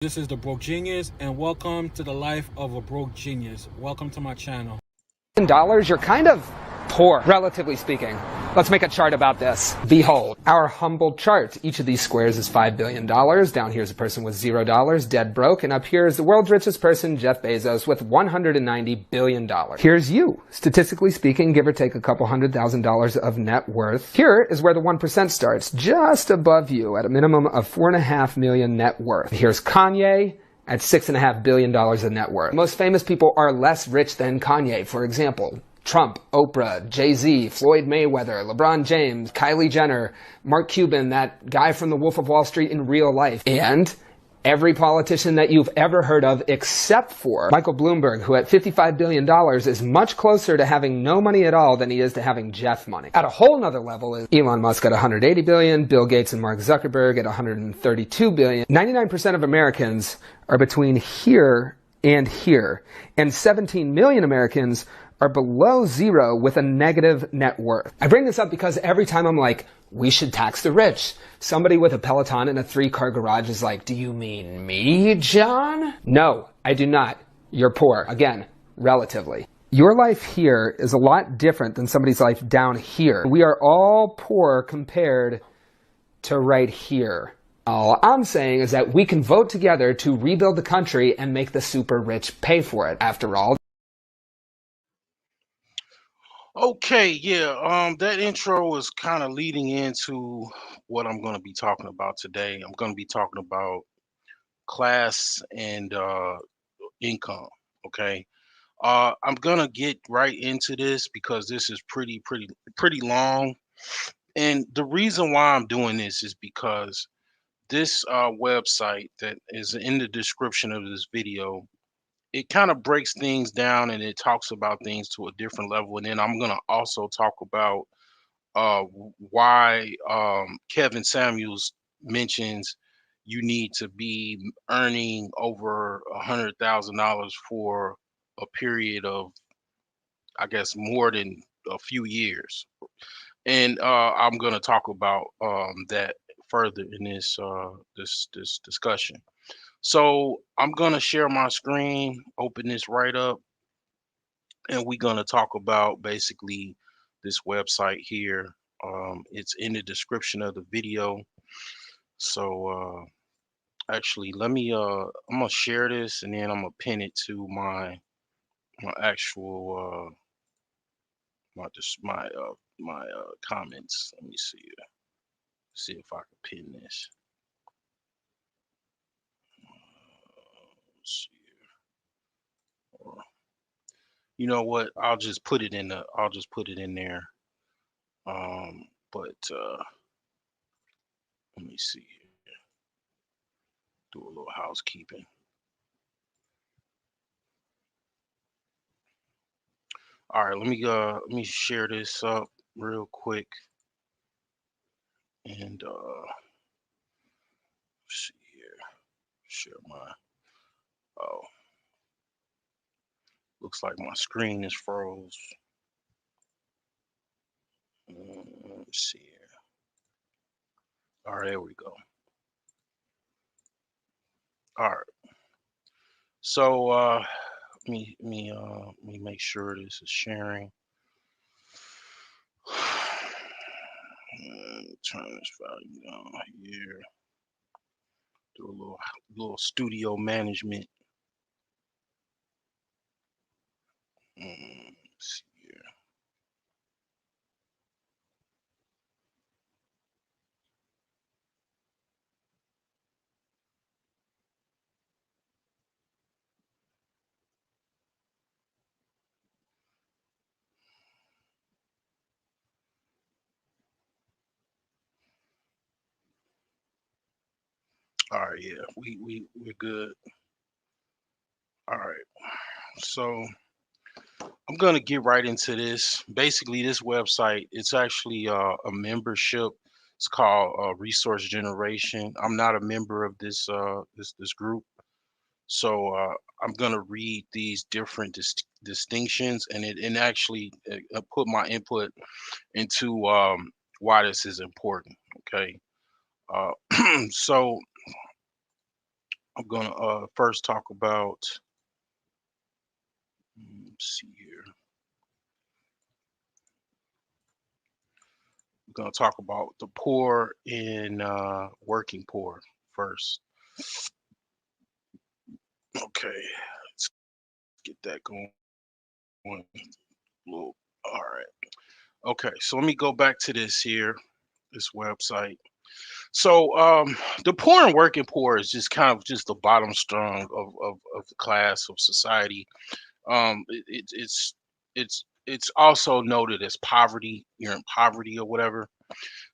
This is the Broke Genius, and welcome to the life of a broke genius. Welcome to my channel. Dollars, you're kind of poor, relatively speaking. Let's make a chart about this. Behold, our humble chart. Each of these squares is $5 billion. Down here is a person with $0, dead broke. And up here is the world's richest person, Jeff Bezos, with $190 billion. Here's you. Statistically speaking, give or take a couple $100,000 of net worth. Here is where the 1% starts, just above you, at a minimum of $4.5 million net worth. Here's Kanye at $6.5 billion in net worth. Most famous people are less rich than Kanye. For example, Trump, Oprah, Jay-Z, Floyd Mayweather, LeBron James, Kylie Jenner, Mark Cuban, that guy from the Wolf of Wall Street in real life. And every politician that you've ever heard of except for Michael Bloomberg, who at $55 billion is much closer to having no money at all than he is to having Jeff money. At a whole nother level is Elon Musk at $180 billion, Bill Gates and Mark Zuckerberg at $132 billion. 99% of Americans are between here, and 17 million Americans are below zero with a negative net worth. I bring this up because every time I'm like, we should tax the rich, somebody with a Peloton and a 3-car garage is like, do you mean me, John? No, I do not. You're poor. Again, relatively. Your life here is a lot different than somebody's life down here. We are all poor compared to right here. All I'm saying is that we can vote together to rebuild the country and make the super rich pay for it. After all, Okay, yeah, that intro is kind of leading into what I'm going to be talking about today. I'm going to be talking about class and income. Okay, I'm gonna get right into this because this is pretty long, and the reason why I'm doing this is because this website that is in the description of this video, it kind of breaks things down and it talks about things to a different level. And then I'm going to also talk about why Kevin Samuels mentions you need to be earning over $100,000 for a period of, I guess, more than a few years. And I'm going to talk about that further in this discussion. So I'm gonna share my screen, open this right up, and we're gonna talk about basically this website here. It's in the description of the video. So actually, let me I'm gonna share this and then I'm gonna pin it to my actual my comments. Let me see if I can pin this. Let's see here. You know what? I'll just put it in there. But let me see here. Do a little housekeeping. All right, let me share this up real quick. And see here. Share my oh. Looks like my screen is froze. Let's see here. All right, there we go. All right. So let me make sure this is sharing. Turn this volume down here. Do a little studio management. Let's see here. All right, yeah, we're good. All right, so I'm gonna get right into this. Basically, this website, it's actually a membership. It's called Resource Generation. I'm not a member of this group, so I'm gonna read these different distinctions, and it actually put my input into why this is important. Okay, so I'm gonna first talk about. Let's see here. We're gonna talk about the poor and working poor first. Okay, let's get that going. All right. Okay, so let me go back to this here, this website. So the poor and working poor is just kind of just the bottom strung of the class of society. It's also noted as poverty. You're in poverty or whatever.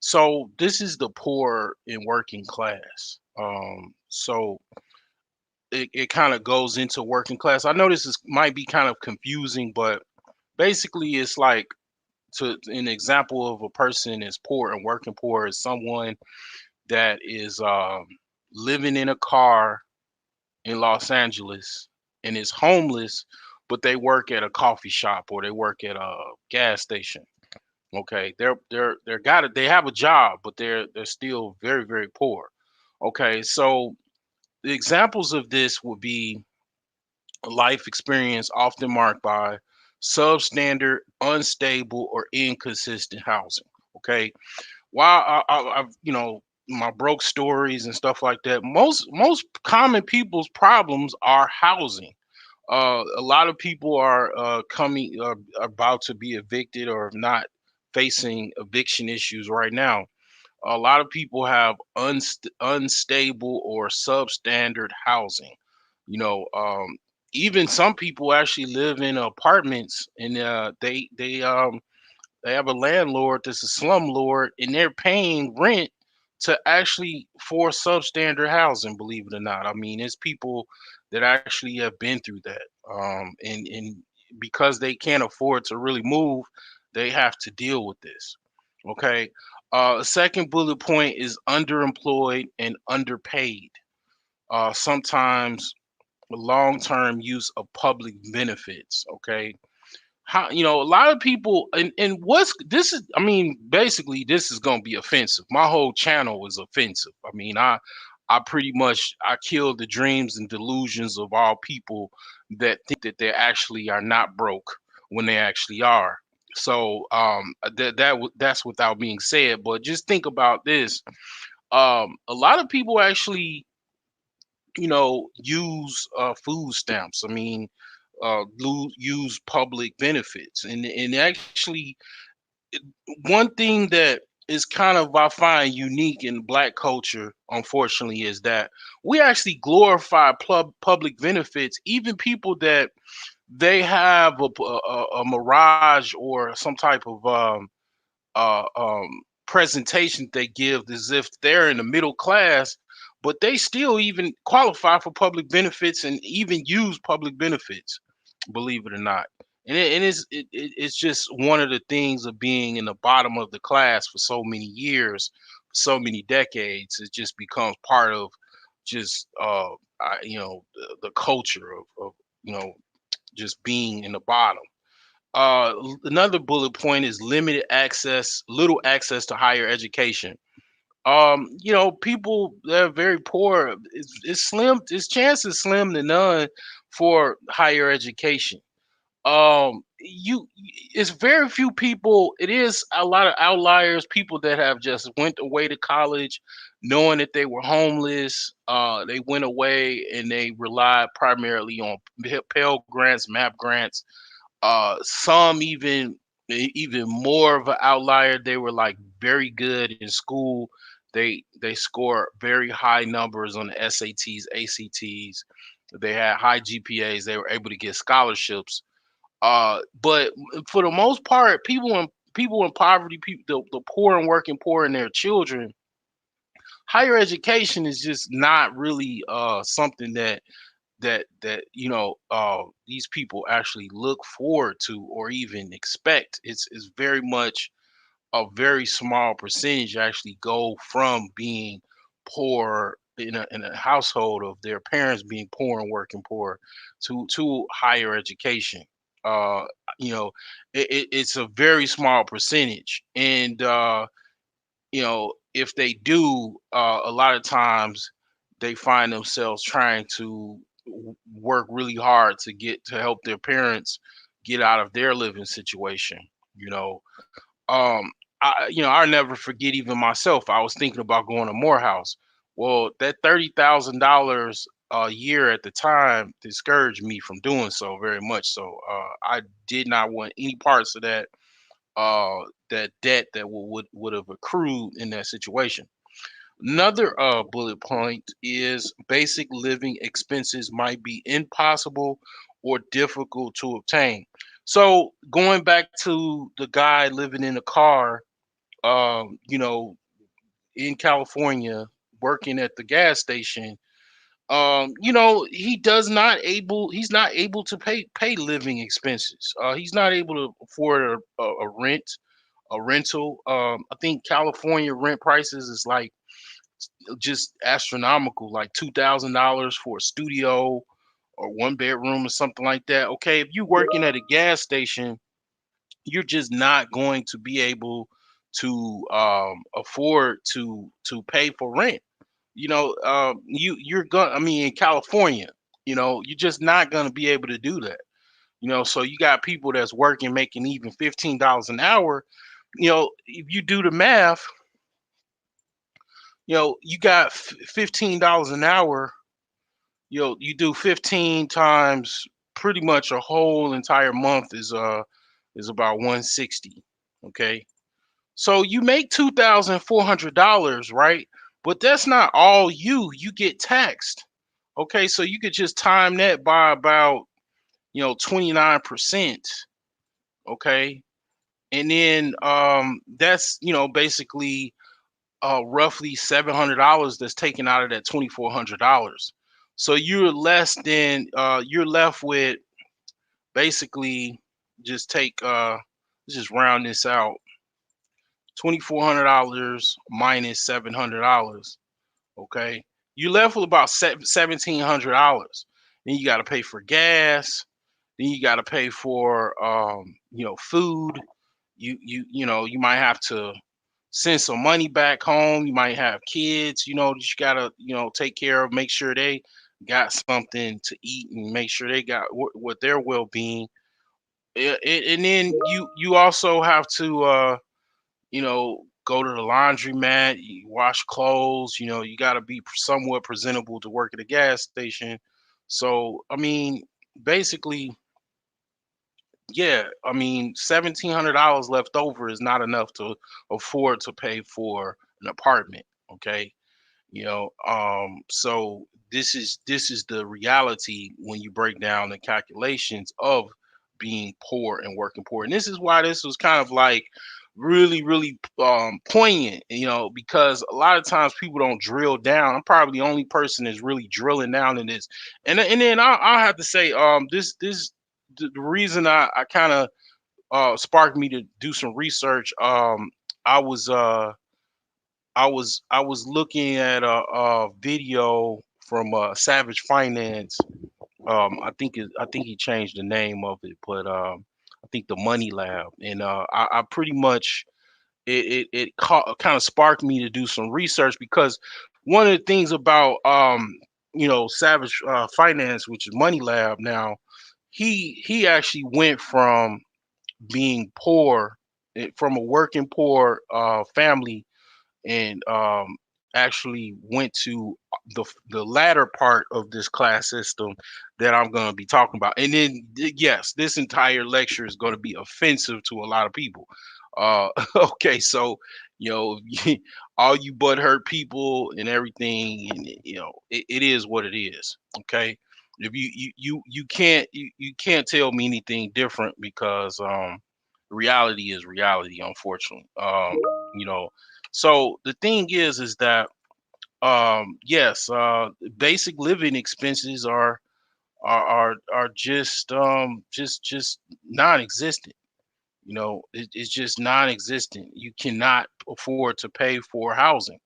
So this is the poor and working class. So it kind of goes into working class. I know this is might be kind of confusing, but basically it's like to an example of a person is poor and working poor is someone that is living in a car in Los Angeles and is homeless, but they work at a coffee shop or they work at a gas station. Okay, they have a job, but they're still very very poor. Okay, so the examples of this would be a life experience often marked by substandard, unstable, or inconsistent housing. Okay, while I've my broke stories and stuff like that, most common people's problems are housing. A lot of people are about to be evicted or not facing eviction issues right now. A lot of people have unstable or substandard housing. You know, even some people actually live in apartments, and they have a landlord that's a slumlord, and they're paying rent to actually for substandard housing. Believe it or not, I mean, it's people that actually have been through that, and because they can't afford to really move, they have to deal with this. Okay. A second bullet point is underemployed and underpaid. Sometimes long-term use of public benefits. Okay, how a lot of people and what's this is I mean basically this is going to be offensive. My whole channel is offensive. I mean, I pretty much I kill the dreams and delusions of all people that think that they actually are not broke when they actually are. So that's without being said, but just think about this. A lot of people actually use food stamps. I mean, use public benefits, and actually one thing that is kind of I find unique in black culture, unfortunately, is that we actually glorify public benefits, even people that they have a mirage or some type of presentation they give as if they're in the middle class, but they still even qualify for public benefits and even use public benefits, believe it or not. It's just one of the things of being in the bottom of the class for so many years, so many decades. It just becomes part of just the culture of you know just being in the bottom. Another bullet point is little access to higher education. People that are very poor, its chance is slim to none for higher education. You It's very few people. It is a lot of outliers, people that have just went away to college knowing that they were homeless. They went away and they relied primarily on Pell Grants, MAP grants. Some even more of an outlier. They were like very good in school. They score very high numbers on the SATs, ACTs. They had high GPAs. They were able to get scholarships. But for the most part, people in poverty, the poor and working poor and their children, higher education is just not really something that these people actually look forward to or even expect. It's very much a very small percentage actually go from being poor in a household of their parents being poor and working poor to higher education. uh it's a very small percentage, and if they do, a lot of times they find themselves trying to work really hard to help their parents get out of their living situation. You know, I'll never forget even myself. I was thinking about going to Morehouse. Well, that $30,000 a year at the time discouraged me from doing so very much. So I did not want any parts of that debt that would have accrued in that situation. Another bullet point is basic living expenses might be impossible or difficult to obtain. So going back to the guy living in a car, you know, in California, working at the gas station, he's not able to pay living expenses. He's not able to afford a rental. I think California rent prices is like just astronomical, like $2,000 for a studio or one bedroom or something like that. Okay, if you're working at a gas station, you're just not going to be able to afford to pay for rent. You're going. I mean, in California, you're just not going to be able to do that. So you got people that's working, making even $15 an hour. If you do the math, you got $15 an hour. You do 15 times pretty much a whole entire month is about 160. Okay. So you make $2,400, right? But that's not all you get taxed. Okay, so you could just time that by about 29%. Okay. And then that's basically roughly $700 that's taken out of that $2,400. So you're left with basically just take let's just round this out. $2,400 minus $700. Okay, you left with about $1,700. Then you got to pay for gas. Then you got to pay for food. You might have to send some money back home. You might have kids, that you gotta, take care of, make sure they got something to eat and make sure they got what their well-being. And then you also have to go to the laundromat, you wash clothes, you got to be somewhat presentable to work at a gas station. So, I mean, basically, yeah, I mean, $1,700 left over is not enough to afford to pay for an apartment. Okay. So this is the reality when you break down the calculations of being poor and working poor. And this is why this was kind of like really, really poignant, because a lot of times people don't drill down. I'm probably the only person that's really drilling down in this. And then I'll have to say, the reason I kind of sparked me to do some research. I was uh I was looking at a video from Savage Finance. I think he changed the name of it, but I think the Money Lab, and I pretty much it kind of sparked me to do some research, because one of the things about Savage Finance, which is Money Lab now, he actually went from being poor, from a working poor family, and actually went to the latter part of this class system that I'm going to be talking about. And then yes, this entire lecture is going to be offensive to a lot of people. Okay, so all you butthurt people and everything, and it is what it is. Okay, if you can't tell me anything different, because reality is reality, unfortunately. You know so the thing is that yes, basic living expenses are just non-existent. It's just non-existent. You cannot afford to pay for housing.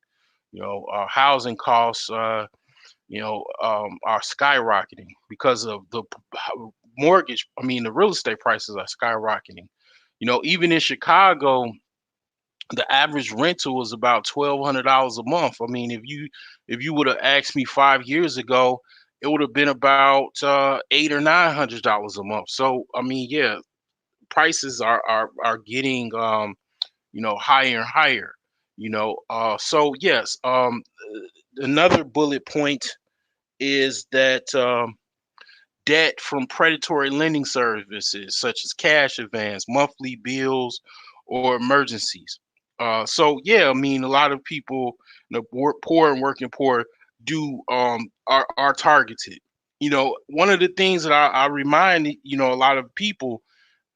Housing costs are skyrocketing because of the mortgage. I mean, the real estate prices are skyrocketing. Even in Chicago, the average rental was about $1,200 a month. I mean, if you would have asked me 5 years ago, it would have been about $800 or $900 a month. So I mean, yeah, prices are getting higher and higher. So yes, another bullet point is that debt from predatory lending services such as cash advance, monthly bills, or emergencies. So yeah, I mean, a lot of people, poor and working poor, do are targeted. One of the things that I remind a lot of people,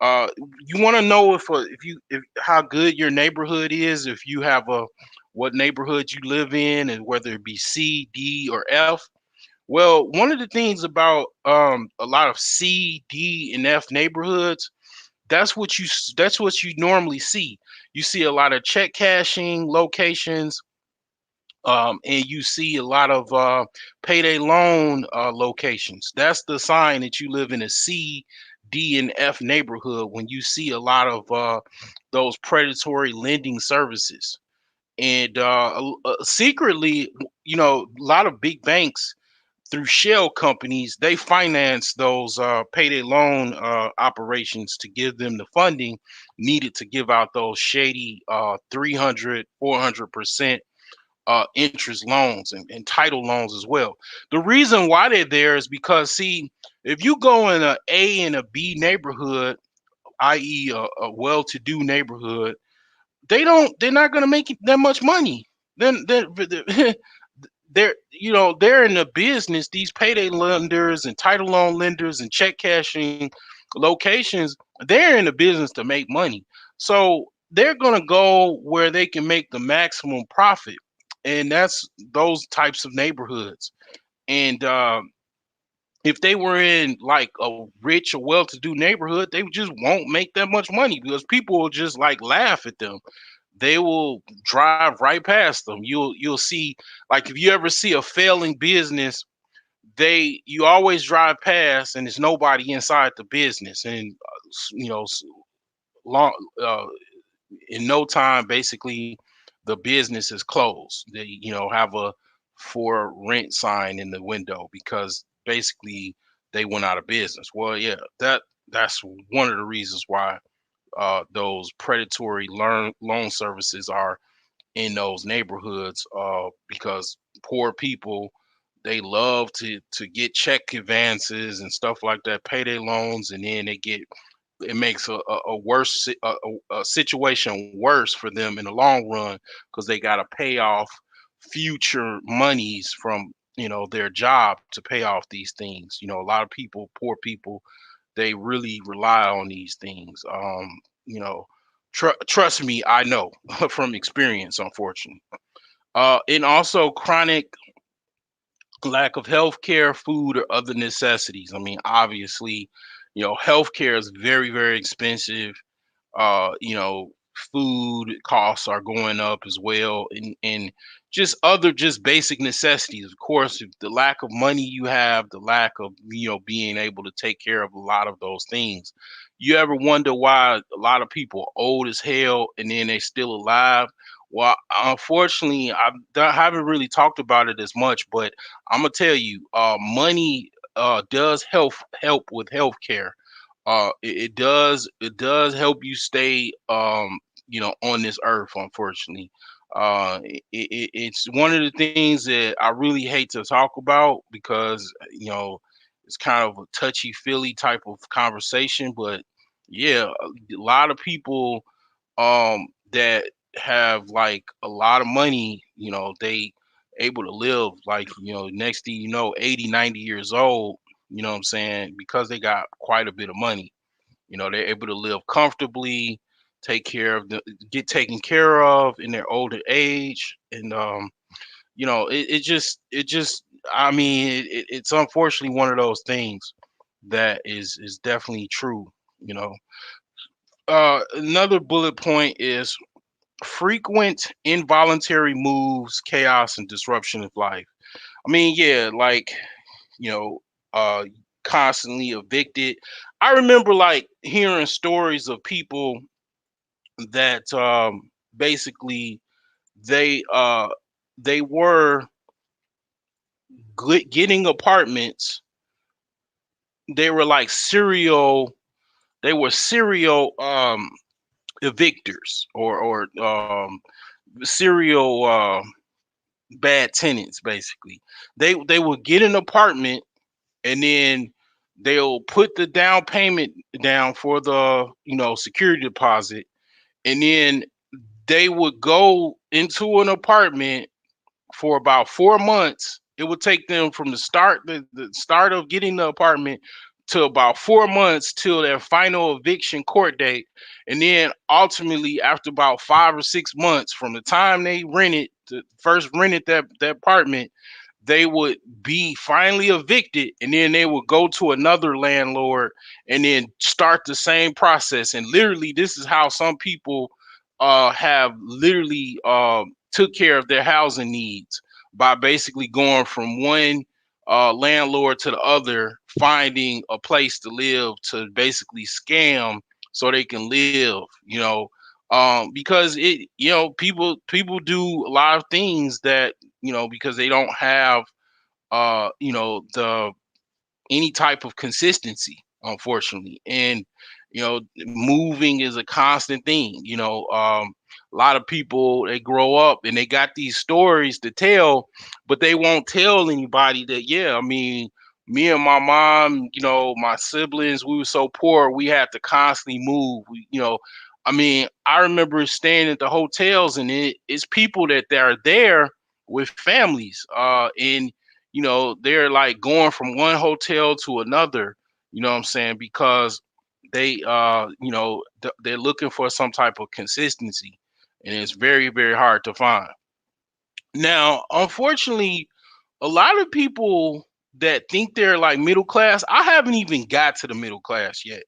uh, you want to know if how good your neighborhood is, if you have a what neighborhood you live in, and whether it be C, D, or F. Well, one of the things about a lot of C, D, and F neighborhoods, that's what you normally see. You see a lot of check cashing locations, and you see a lot of payday loan locations. That's the sign that you live in a C, D, and F neighborhood when you see a lot of those predatory lending services. And secretly, a lot of big banks through shell companies, they finance those payday loan operations to give them the funding needed to give out those shady 300, 400% interest loans and title loans as well. The reason why they're there is because, see, if you go in a A and a B neighborhood, i.e., a well-to-do neighborhood, they're not going to make that much money. Then they're in the business. These payday lenders and title loan lenders and check cashing locations, they're in the business to make money. So they're going to go where they can make the maximum profit, and that's those types of neighborhoods. And if they were in like a rich or well-to-do neighborhood, they just won't make that much money because people will just like laugh at them. They will drive right past them. You'll see, like, if you ever see a failing business, you always drive past and there's nobody inside the business, and long in no time, basically, the business is closed. They have a for rent sign in the window because basically they went out of business. Well, yeah, that's one of the reasons why those predatory loan services are in those neighborhoods, because poor people, they love to get check advances and stuff like that, payday loans, and then it makes a worse a situation worse for them in the long run because they got to pay off future monies from their job to pay off these things. A lot of people, poor people, they really rely on these things. You know, trust me, I know from experience, unfortunately. And also chronic lack of health care, food, or other necessities. I mean, obviously, healthcare is very, very expensive. uh you know Food costs are going up as well, and just other just basic necessities. Of course, if the lack of money you have, the lack of being able to take care of a lot of those things. You ever wonder why a lot of people old as hell and then they still alive? Well, unfortunately, haven't really talked about it as much, but I'm gonna tell you, money does help with healthcare. It does help you stay on this earth, unfortunately. It's one of the things that I really hate to talk about because it's kind of a touchy feely type of conversation. But yeah, a lot of people that have like a lot of money, they able to live like, next thing you know, 80, 90 years old, you know what I'm saying, because they got quite a bit of money. They're able to live comfortably, get taken care of in their older age. And it just I mean, it's unfortunately one of those things that is definitely true. you know Another bullet point is frequent involuntary moves, chaos, and disruption of life. I mean, yeah, like, you know, uh, constantly evicted. I remember like hearing stories of people that basically they uh they were getting apartments. They were like serial evictors, or serial bad tenants basically. They will get an apartment, and then they'll put the down payment down for the, security deposit, and then they would go into an apartment for about 4 months. It would take them from the start of getting the apartment to about 4 months till their final eviction court date. And then ultimately, after about 5 or 6 months from the time they first rented that apartment, they would be finally evicted, and then they would go to another landlord and then start the same process. And literally, this is how some people have literally took care of their housing needs, by basically going from one landlord to the other, finding a place to live to basically scam so they can live. Because people do a lot of things that, because they don't have the any type of consistency, unfortunately. And moving is a constant thing. A lot of people, they grow up and they got these stories to tell, but they won't tell anybody that, yeah, I mean, me and my mom, my siblings, we were so poor, we had to constantly move. I mean, I remember staying at the hotels, and it's people that are there with families, and they're like going from one hotel to another, you know what I'm saying? Because they're looking for some type of consistency, and it's very, very hard to find. Now, unfortunately, a lot of people that think they're like middle class, I haven't even got to the middle class yet.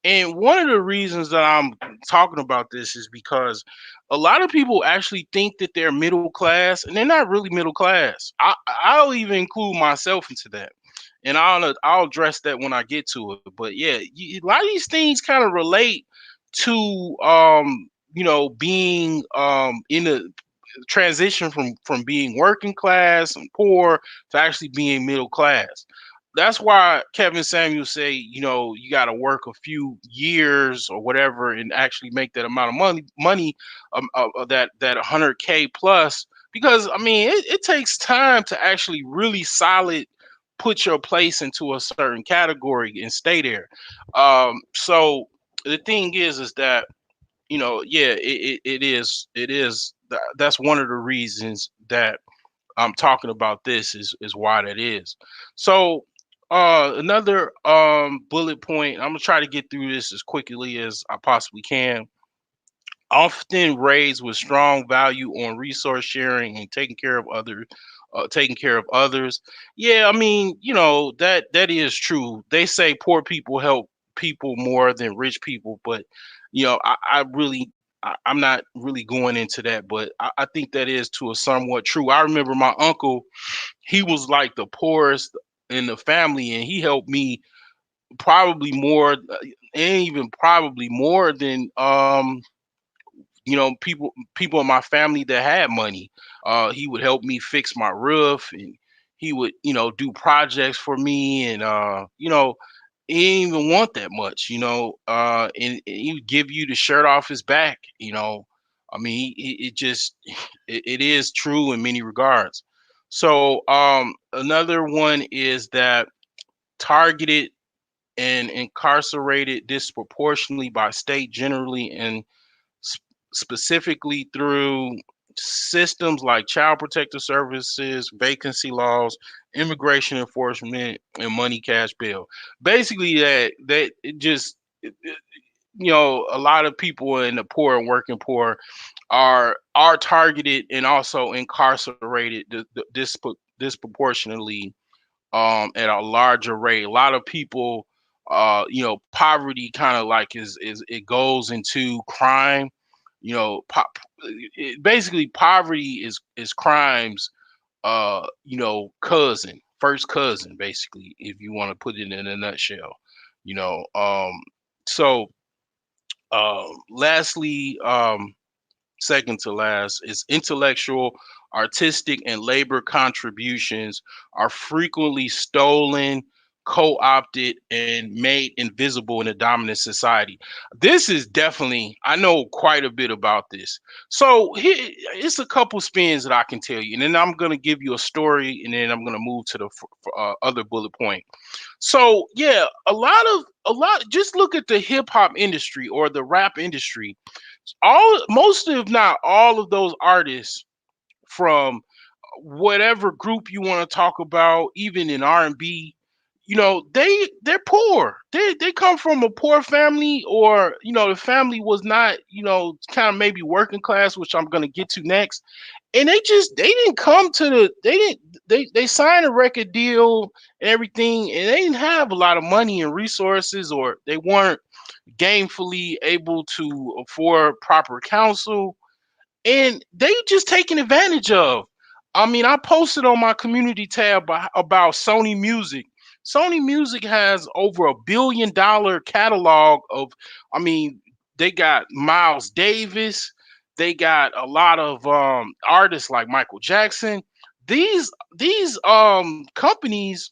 And one of the reasons that I'm talking about this is because a lot of people actually think that they're middle class, and they're not really middle class. I'll even include myself into that. And I'll address that when I get to it. But yeah, a lot of these things kind of relate to being in a transition from being working class and poor to actually being middle class. That's why Kevin Samuel say, you got to work a few years or whatever and actually make that amount of money, that 100K plus. Because I mean, it takes time to actually really solid put your place into a certain category and stay there. So the thing is that, yeah, that's one of the reasons that I'm talking about this, is why that is. So another bullet point, I'm gonna try to get through this as quickly as I possibly can. Often raised with strong value on resource sharing and taking care of others. Yeah, I mean, that is true. They say poor people help people more than rich people, but I'm not really going into that, but I think that is to a somewhat true. I remember my uncle, he was like the poorest in the family, and he helped me probably more, and even probably more than people in my family that had money. He would help me fix my roof, and he would do projects for me, and he didn't even want that much, and he would give you the shirt off his back. I mean, it just it is true in many regards. So another one is that targeted and incarcerated disproportionately by state generally, and specifically through systems like child protective services, vacancy laws, immigration enforcement, and money cash bail. Basically, that it just a lot of people in the poor and working poor are targeted and also incarcerated disproportionately, at a larger rate. A lot of people, poverty kind of like is it goes into crime. Basically poverty is crime's cousin, first cousin, basically, if you want to put it in a nutshell. You know, so lastly, second to last, is intellectual, artistic, and labor contributions are frequently stolen, co-opted, and made invisible in a dominant society. This is definitely, I know quite a bit about this. So here, it's a couple spins that I can tell you, and then I'm gonna give you a story, and then I'm gonna move to the other bullet point. So yeah, a lot. Just look at the hip hop industry or the rap industry. All most, if not all, of those artists from whatever group you want to talk about, even in R&B, they're poor. They come from a poor family, or the family was not, kind of maybe working class, which I'm gonna get to next. And they didn't come to they signed a record deal and everything, and they didn't have a lot of money and resources, or they weren't gainfully able to afford proper counsel, and they just taken advantage of. I mean, I posted on my community tab about Sony Music. Sony Music has over $1 billion catalog of, I mean, they got Miles Davis, they got a lot of artists like Michael Jackson. These companies,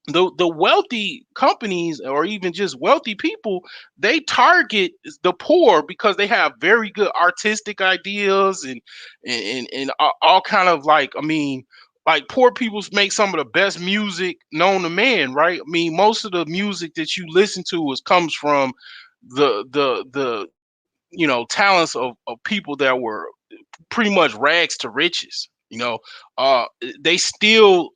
the wealthy companies, or even just wealthy people, they target the poor because they have very good artistic ideas, and all kind of, like, I mean, like, poor people make some of the best music known to man, right? I mean, most of the music that you listen to comes from the talents of people that were pretty much rags to riches. Uh, they steal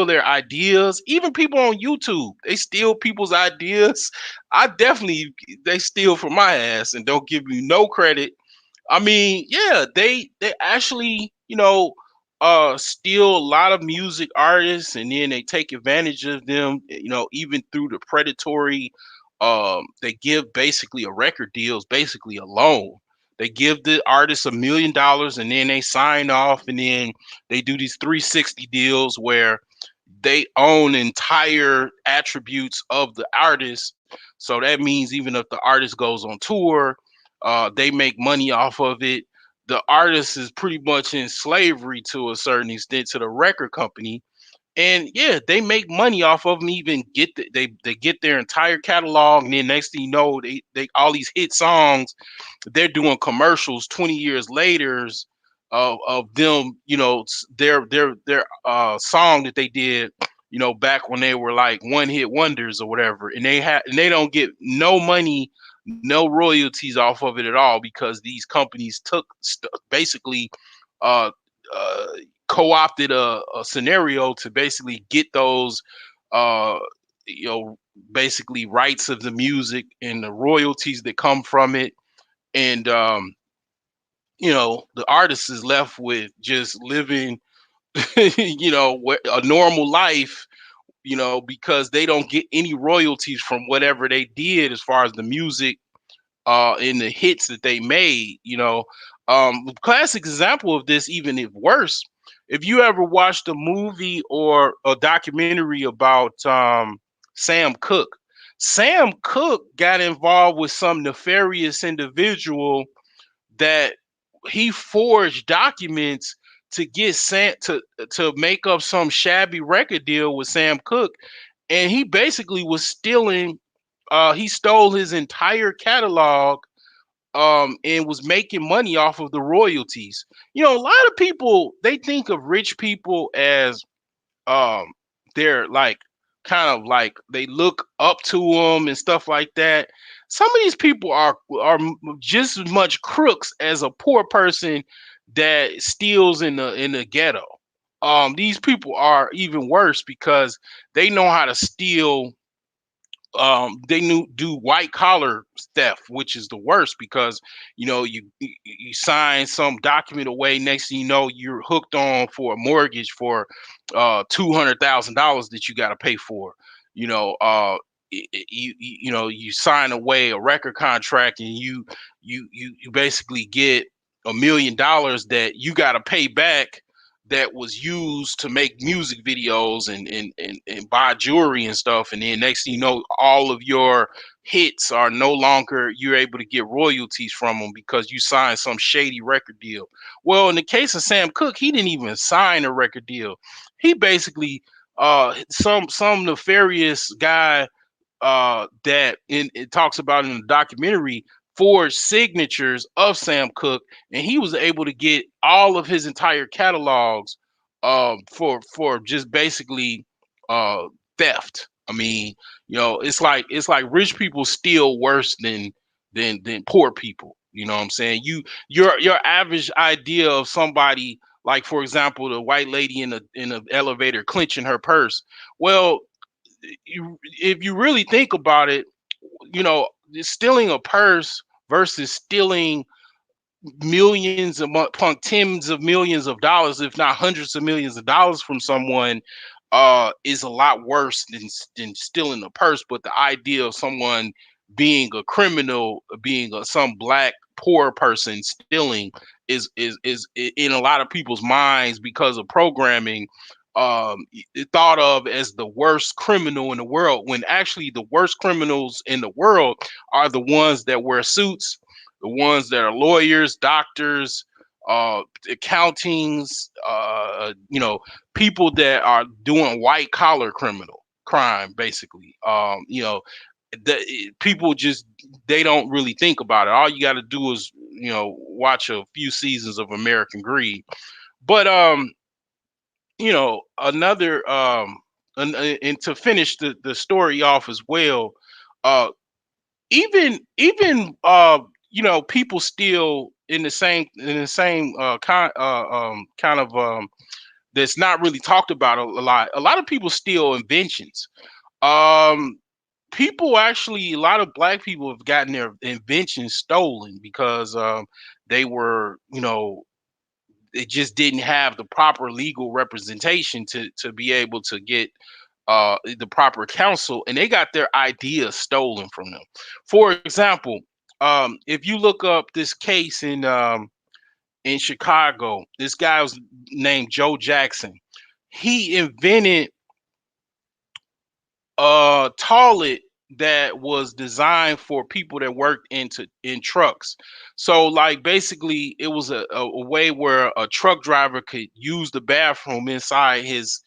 their ideas. Even people on YouTube, they steal people's ideas. I definitely They steal from my ass and don't give me no credit. I mean, yeah, they actually, steal a lot of music artists, and then they take advantage of them, even through the predatory. They give basically a record deals, basically a loan. They give the artist $1 million, and then they sign off, and then they do these 360 deals where they own entire attributes of the artist. So that means even if the artist goes on tour, they make money off of it. The artist is pretty much in slavery to a certain extent to the record company, and yeah, they make money off of them. Even they get their entire catalog, and then next thing you know, they all these hit songs. They're doing commercials 20 years later of them, their song that they did, back when they were like one hit wonders or whatever, and they don't get no money, no royalties off of it at all, because these companies basically uh, uh, co-opted a scenario to basically get those, uh, you know basically rights of the music and the royalties that come from it. And the artist is left with just living a normal life, because they don't get any royalties from whatever they did as far as the music, and the hits that they made. Classic example of this, even if worse, if you ever watched a movie or a documentary about Sam Cooke. Sam Cooke got involved with some nefarious individual that he forged documents to get sent to make up some shabby record deal with Sam Cooke, and he basically was stealing. He stole his entire catalog, and was making money off of the royalties. A lot of people, they think of rich people as, um they're like, kind of like, they look up to them and stuff like that. Some of these people just as much crooks as a poor person that steals in the ghetto. These people are even worse because they know how to steal. They do white collar theft, which is the worst, because you sign some document away, next thing you know, you're hooked on for a mortgage for $200,000 that you got to pay for. you know uh you sign away a record contract, and you basically get $1 million that you got to pay back that was used to make music videos and buy jewelry and stuff. And then next thing you know, all of your hits are no longer, you're able to get royalties from them because you signed some shady record deal. Well, in the case of Sam Cooke, he didn't even sign a record deal. He basically some nefarious guy that it talks about in the documentary forged signatures of Sam Cooke, and he was able to get all of his entire catalogs for just basically uh, theft. I mean, it's like rich people steal worse than poor people. You know what I'm saying? Your average idea of somebody, like for example, the white lady in the elevator clenching her purse. Well, if you really think about it, stealing a purse versus stealing millions of tens of millions of dollars, if not hundreds of millions of dollars from someone, is a lot worse than stealing a purse. But the idea of someone being a criminal, being some black poor person stealing is in a lot of people's minds because of programming thought of as the worst criminal in the world, when actually the worst criminals in the world are the ones that wear suits, the ones that are lawyers, doctors, accountings, people that are doing white collar criminal crime, basically. The people just, they don't really think about it. All you got to do is watch a few seasons of American Greed. But another and to finish the story off as well, uh even people still in the same kind of that's not really talked about a lot of people steal inventions. um People actually, a lot of black people have gotten their inventions stolen because they were, they just didn't have the proper legal representation to be able to get the proper counsel, and they got their ideas stolen from them. For example, if you look up this case in Chicago, this guy was named Joe Jackson. He invented a toilet that was designed for people that worked in trucks. So like basically it was a way where a truck driver could use the bathroom inside his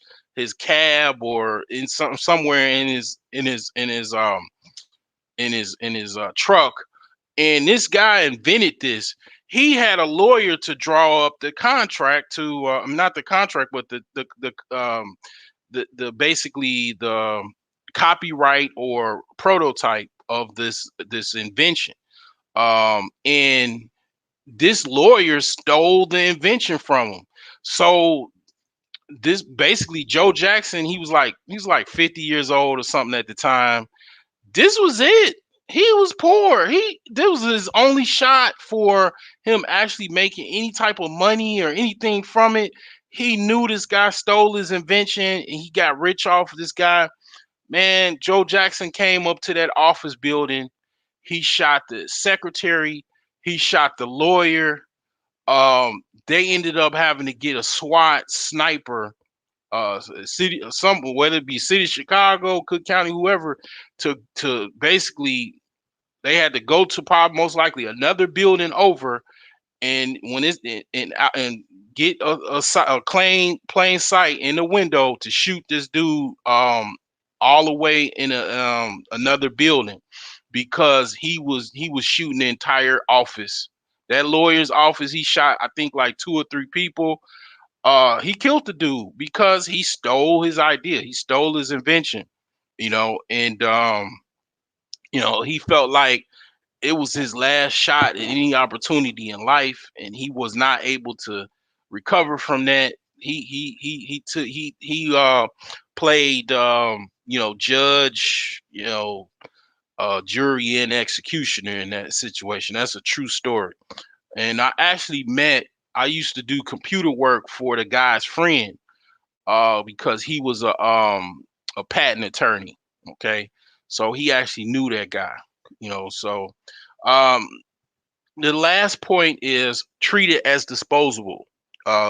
cab or in somewhere in his truck. And this guy invented this. He had a lawyer to draw up the contract to not the contract, but the basically the copyright or prototype of this invention. And this lawyer stole the invention from him. So this basically Joe Jackson, he was like 50 years old or something at the time. This was it. He was poor. This was his only shot for him actually making any type of money or anything from it. He knew this guy stole his invention and he got rich off of this guy. Man, Joe Jackson came up to that office building. He shot the secretary. He shot the lawyer. They ended up having to get a SWAT sniper, city, some whether it be city of Chicago, Cook County, whoever, to basically they had to go to probably most likely another building over, and when it's and get a plain sight in the window to shoot this dude all the way in another building because he was shooting the entire office. That lawyer's office, he shot I think like two or three people. He killed the dude because he stole his idea. He stole his invention, and he felt like it was his last shot at any opportunity in life, and he was not able to recover from that. He played judge, jury and executioner in that situation. That's a true story. And I used to do computer work for the guy's friend, because he was a patent attorney. Okay, so he actually knew that guy. So um, the last point is treat it as disposable.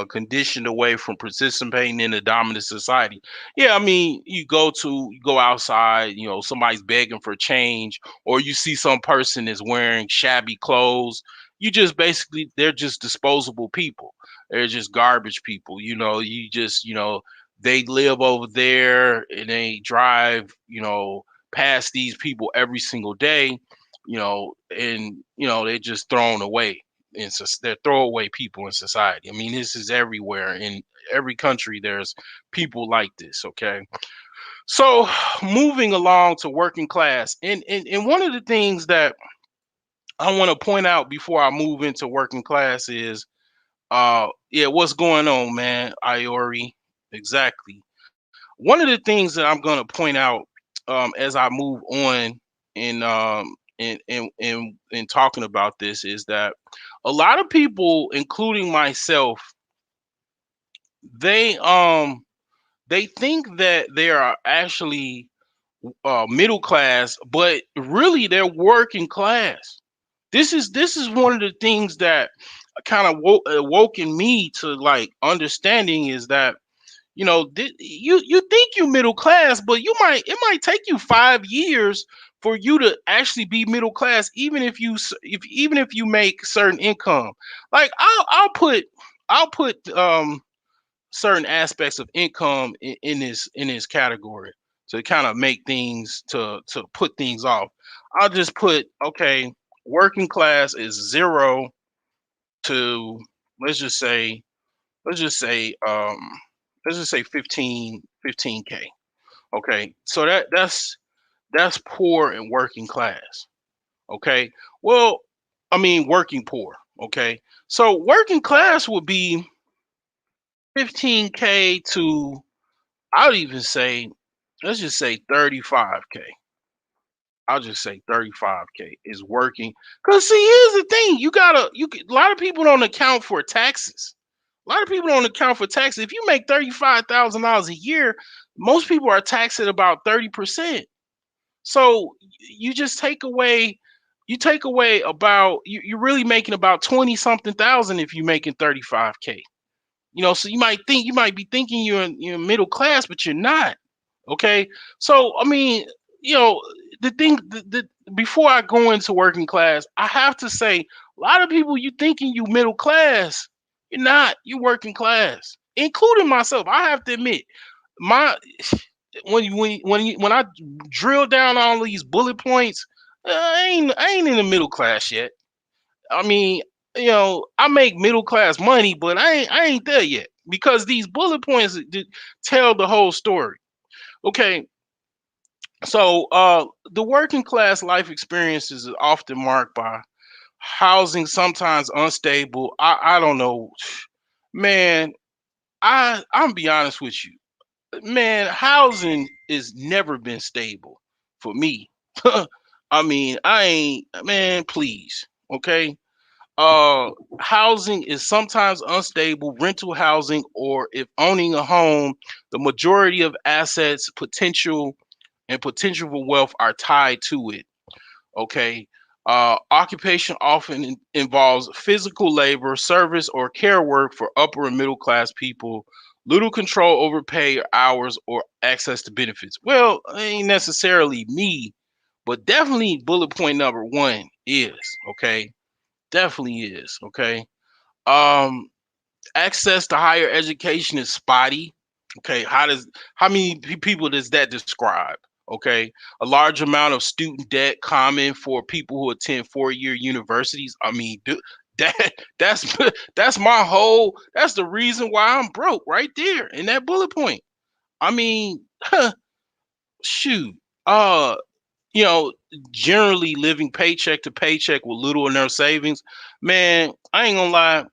conditioned away from participating in the dominant society. Yeah, I mean, you go outside, somebody's begging for change, or you see some person is wearing shabby clothes. You just basically they're just disposable people. They're just garbage people. They live over there and they drive, past these people every single day, and they're just thrown away they're throwaway people in society. I mean, this is everywhere in every country. There's people like this. Okay, so moving along to working class, and one of the things that I want to point out before I move into working class is, yeah, what's going on, man? Iori, exactly. One of the things that I'm gonna point out, as I move on in in talking about this is that a lot of people, including myself, they they think that they are actually middle class, but really they're working class. This is one of the things that kind of woken me to like understanding is that you think you middle class, but it might take you 5 years for you to actually be middle class, even if you make certain income. Like I'll put certain aspects of income in this category to kind of make things to put things off. I'll just put, okay, working class is 0 to, let's just say let's just say um let's just say 15K. Okay, so that's poor and working class. Okay, well, I mean working poor. Okay, so working class would be 15K to, I would even say, let's just say 35K. I'll just say 35K is working. Cause see, here's the thing: a lot of people don't account for taxes. A lot of people don't account for taxes. If you make $35,000 a year, most people are taxed at about 30%. So you just take away about you're really making about 20 something thousand if you're making 35K. So you might be thinking you're middle class, but you're not. Okay, so I mean, you know, the thing, before I go into working class, I have to say, a lot of people, you thinking you middle class, you're not. You working class, including myself. I have to admit, my when I drill down all these bullet points, I ain't in the middle class yet. I mean, I make middle class money, but I ain't there yet because these bullet points tell the whole story. Okay, so the working class life experiences is often marked by housing, sometimes unstable. I don't know, man. I'm be honest with you, man. Housing is never been stable for me. I mean, I ain't, man. Please, okay. Uh, Housing is sometimes unstable, rental housing, or if owning a home, the majority of assets, potential for wealth are tied to it. Okay. Occupation often involves physical labor, service, or care work for upper and middle class people. Little control over pay or hours or access to benefits. Well, ain't necessarily me, but definitely bullet point number one is, okay. Definitely is, okay. Um, Access to higher education is spotty. Okay, how many people does that describe? Okay, a large amount of student debt common for people who attend four-year universities. I mean, that that's that's the reason why I'm broke right there in that bullet point. I mean, shoot. Uh, you know, Generally living paycheck to paycheck with little or no savings. Man, I ain't gonna lie.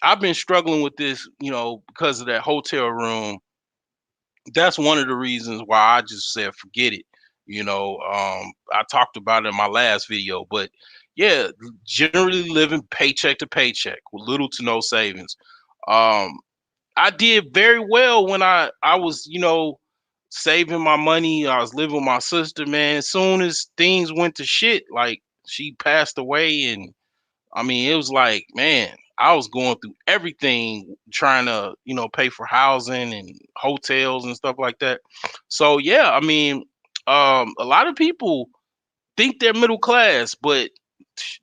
I've been struggling with this, because of that hotel room. That's one of the reasons why I just said forget it. I talked about it in my last video, but yeah, generally living paycheck to paycheck with little to no savings. Um, I did very well when I was, saving my money. I was living with my sister, man. As soon as things went to shit, like she passed away, and I mean, it was like, man, I was going through everything trying to, pay for housing and hotels and stuff like that. So yeah, I mean, a lot of people think they're middle class, but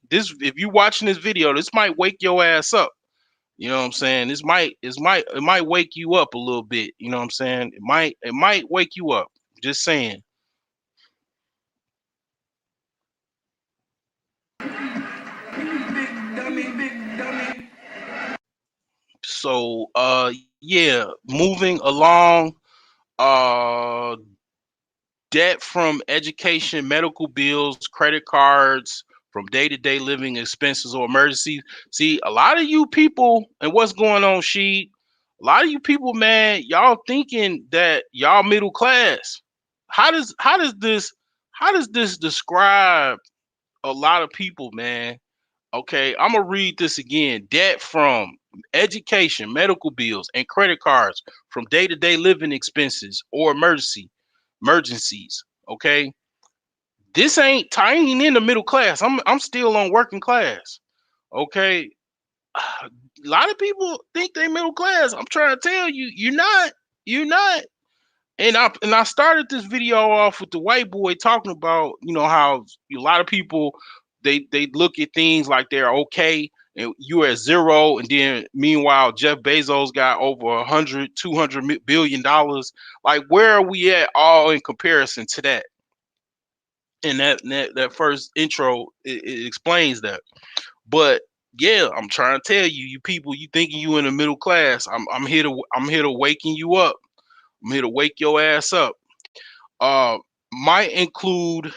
this, if you watching this video, this might wake your ass up. You know what I'm saying? It might wake you up a little bit. You know what I'm saying? It might wake you up. Just saying. So yeah, moving along, uh debt from education, medical bills, credit cards, from day-to-day living expenses or emergencies. See, a lot of you people, and what's going on, She? A lot of you people, man, y'all thinking that y'all middle class. How does this describe a lot of people, man? Okay, I'm gonna read this again. Debt from education, medical bills, and credit cards, from day-to-day living expenses or emergencies. Okay, this ain't tying in the middle class. I'm still on working class. Okay, a lot of people think they middle class. I'm trying to tell you, you're not. You're not. And I started this video off with the white boy talking about, how a lot of people, they look at things like they're okay and you're at zero, and then meanwhile Jeff Bezos got over 100 200 billion dollars. Like, where are we at all in comparison to that? And that first intro, it explains that. But yeah, I'm trying to tell you, you people, you thinking you in the middle class. I'm here to waken you up. I'm here to wake your ass up. Uh, might include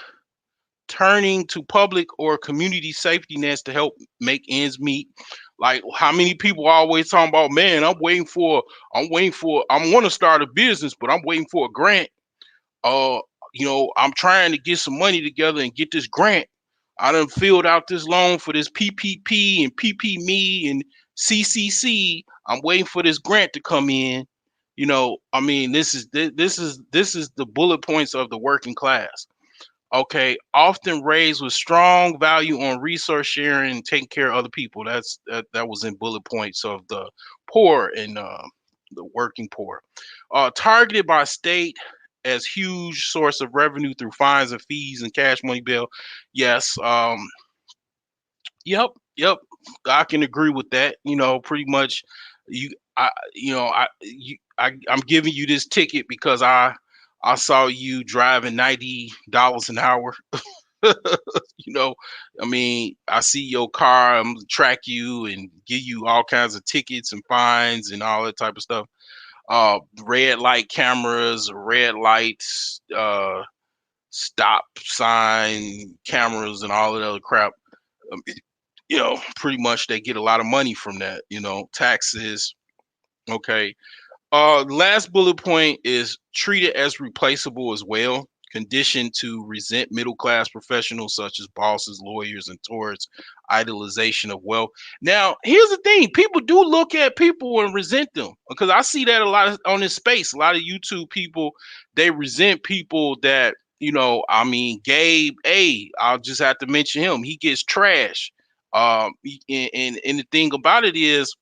turning to public or community safety nets to help make ends meet. Like, how many people are always talking about, man, I want to start a business, but I'm waiting for a grant. Uh, I'm trying to get some money together and get this grant. I done filled out this loan for this PPP and PP and CCC. I'm waiting for this grant to come in. I mean, this is the bullet points of the working class. Okay, often raised with strong value on resource sharing and taking care of other people. That was in bullet points of the poor and the working poor. Targeted by state as huge source of revenue through fines and fees and cash money bill. Yes. Yep. I can agree with that. Pretty much, you, I, I'm giving you this ticket because I saw you driving $90 an hour. you know, I mean, I see your car, I'm gonna track you and give you all kinds of tickets and fines and all that type of stuff. Red light cameras, red lights, stop sign cameras, and all that other crap. Um, Pretty much they get a lot of money from that. Taxes. Okay. Last bullet point is treated as replaceable as well. Conditioned to resent middle class professionals such as bosses, lawyers, and towards idolization of wealth. Now, here's the thing: people do look at people and resent them, because I see that a lot on this space. A lot of YouTube people, they resent people that, I mean, Gabe A. I'll just have to mention him. He gets trash. And the thing about it is,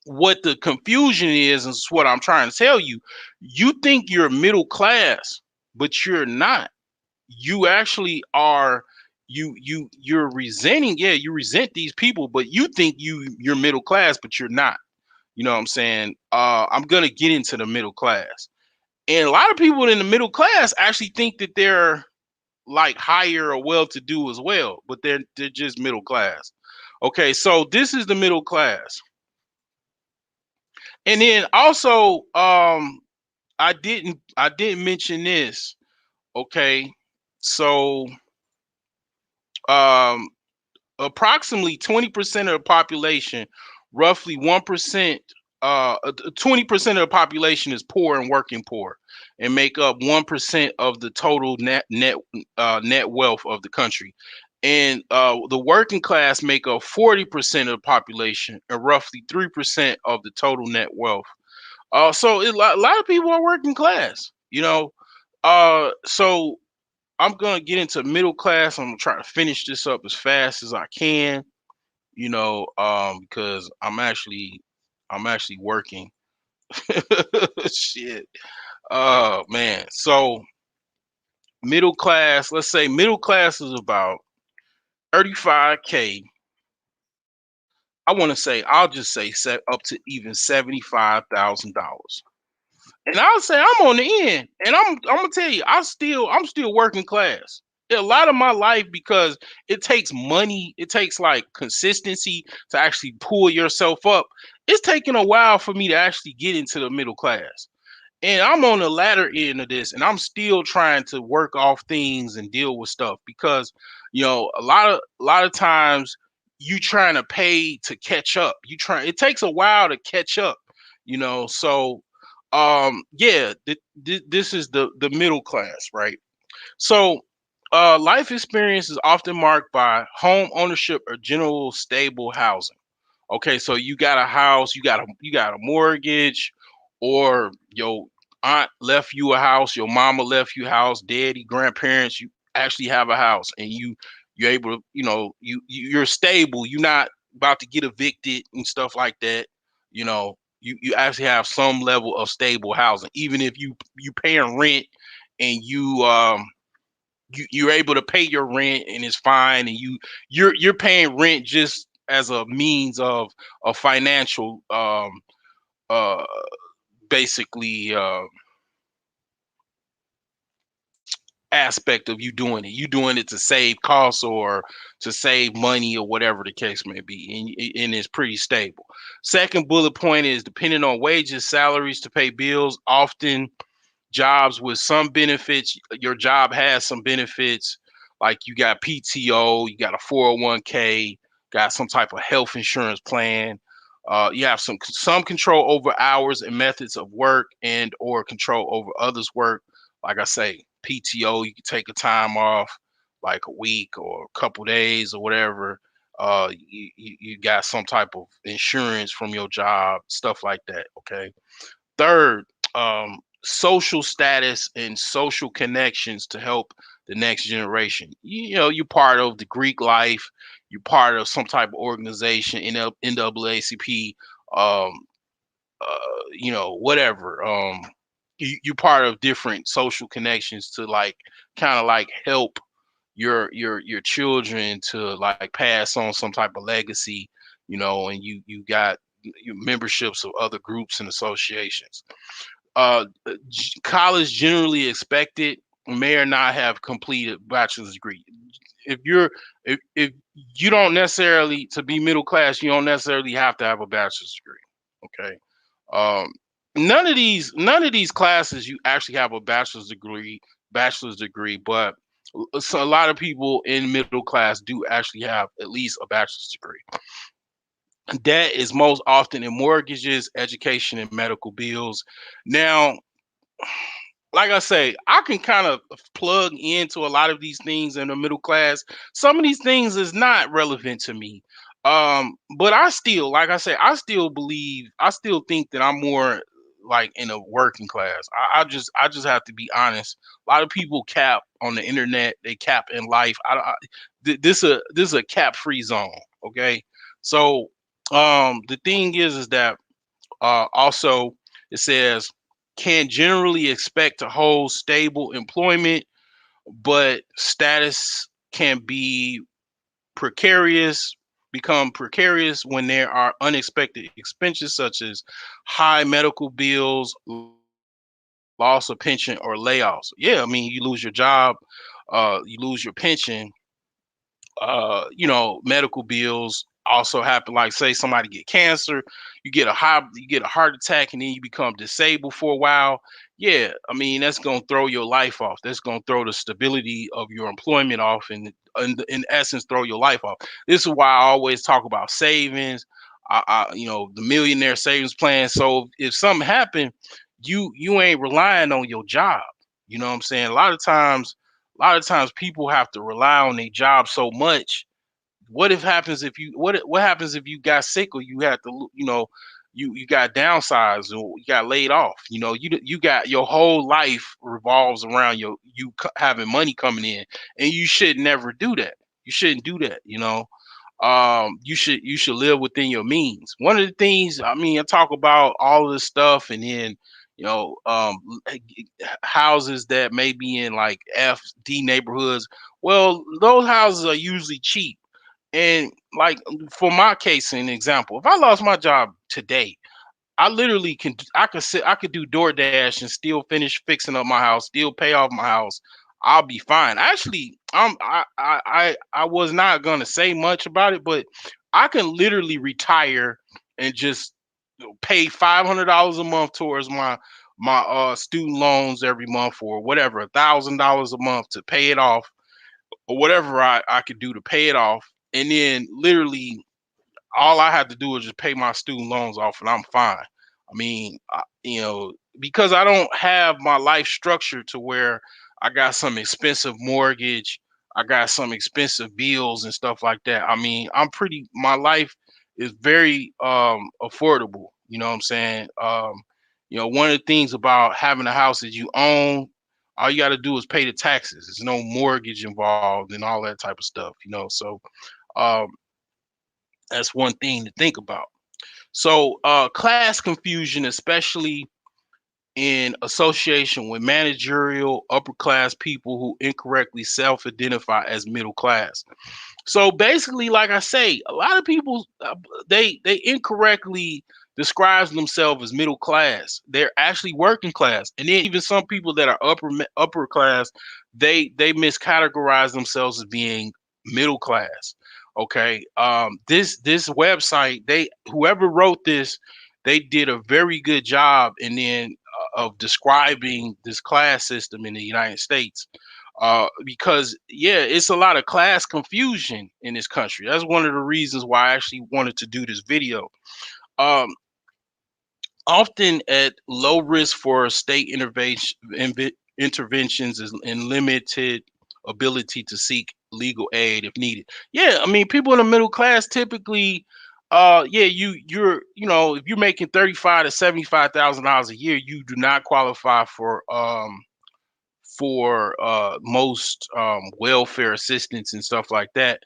what the confusion is what I'm trying to tell you. You think you're middle class, but you're not. You actually are. You're resenting. Yeah, you resent these people, but you think you're middle class, but you're not. You know what I'm saying? I'm gonna get into the middle class, and a lot of people in the middle class actually think that they're like higher or well-to-do as well, but they're just middle class. Okay, so this is the middle class. And then also, I didn't mention this. Okay, so um, approximately 20% of the population, roughly 1%, 20% of the population is poor and working poor, and make up 1% of the total net wealth of the country. And the working class make up 40% of the population and roughly 3% of the total net wealth. So a lot of people are working class, So I'm gonna get into middle class. I'm gonna try to finish this up as fast as I can. because I'm actually working. Shit. Man. So middle class, let's say middle class is about 35K. I want to say I'll just say set up to even $75,000. And I'll say I'm on the end. And I'm gonna tell you, I'm still working class. A lot of my life, because it takes money, it takes like consistency to actually pull yourself up. It's taking a while for me to actually get into the middle class. And I'm on the latter end of this, and I'm still trying to work off things and deal with stuff because a lot of times you trying to pay to catch up. It takes a while to catch up, so yeah, this is the middle class, right? So life experience is often marked by home ownership or general stable housing. Okay, so you got a house, you got a mortgage, or your aunt left you a house, your mama left you a house, daddy, grandparents, you actually have a house, and you're able to, you're stable. You're not about to get evicted and stuff like that. You actually have some level of stable housing, even if you paying rent, and you're able to pay your rent and it's fine, and you're paying rent just as a means of a financial uh basically aspect of you doing it to save costs or to save money or whatever the case may be, and it's pretty stable. Second bullet point is depending on wages, salaries to pay bills. Often jobs with some benefits. Your job has some benefits, like you got PTO, you got a 401k, got some type of health insurance plan. You have some control over hours and methods of work, and or control over others' work. Like I say, PTO, you can take a time off, like a week or a couple days or whatever. You got some type of insurance from your job, stuff like that. Okay. Third, social status and social connections to help the next generation. You're part of the Greek life. You're part of some type of organization, NAACP, um, whatever. You're part of different social connections to like kind of like help your children to like pass on some type of legacy, and you got your memberships of other groups and associations. College generally expected, may or not have completed bachelor's degree. If you don't necessarily, to be middle class, you don't necessarily have to have a bachelor's degree. Okay. Um, none of these classes you actually have a bachelor's degree, but so a lot of people in middle class do actually have at least a bachelor's degree. Debt is most often in mortgages, education, and medical bills. Now, like I say, I can kind of plug into a lot of these things in the middle class. Some of these things is not relevant to me. But I still, like I say, I still think that I'm more like in a working class. I just have to be honest. A lot of people cap on the internet, they cap in life. This is a cap free zone. Okay. So the thing is that also, it says can generally expect to hold stable employment, but status can be precarious, become precarious when there are unexpected expenses such as high medical bills, loss of pension, or layoffs. Yeah, I mean, you lose your job, you lose your pension, medical bills also happen. Like say somebody get cancer, you get a heart attack, and then you become disabled for a while. Yeah, I mean that's gonna throw your life off. That's gonna throw the stability of your employment off, and in essence throw your life off. This is why I always talk about savings. The millionaire savings plan. So if something happened, you ain't relying on your job. You know what I'm saying? A lot of times people have to rely on their job so much. What happens if you got sick, or you had to you got downsized, or you got laid off? You got your whole life revolves around having money coming in, and you should never do that. You shouldn't do that. you should live within your means. One of the things, I mean, I talk about all of this stuff, and then houses that may be in like FD neighborhoods. Well, those houses are usually cheap. And like for my case, an example, if I lost my job today, I literally I could do DoorDash and still finish fixing up my house, still pay off my house. I'll be fine. Actually, I was not gonna say much about it, but I can literally retire and just pay $500 a month towards my student loans every month, or whatever, $1,000 a month to pay it off, or whatever I could do to pay it off. And then literally all I have to do is just pay my student loans off, and I'm fine. I mean, because I don't have my life structured to where I got some expensive mortgage, I got some expensive bills and stuff like that. I mean, my life is very affordable. You know what I'm saying? One of the things about having a house that you own, all you got to do is pay the taxes. There's no mortgage involved and all that type of stuff. So um, that's one thing to think about. So, class confusion, especially in association with managerial upper class people who incorrectly self identify as middle class. So basically, like I say, a lot of people they incorrectly describes themselves as middle class. They're actually working class, and then even some people that are upper class, they miscategorize themselves as being middle class. Okay, this website, they whoever wrote this, they did a very good job, and then of describing this class system in the United States, because yeah, it's a lot of class confusion in this country. That's one of the reasons why I actually wanted to do this video. Um, Often at low risk for state interventions is in limited ability to seek legal aid if needed. Yeah, I mean, people in the middle class typically, yeah, if you're making 35 to $75,000 a year, you do not qualify for most welfare assistance and stuff like that.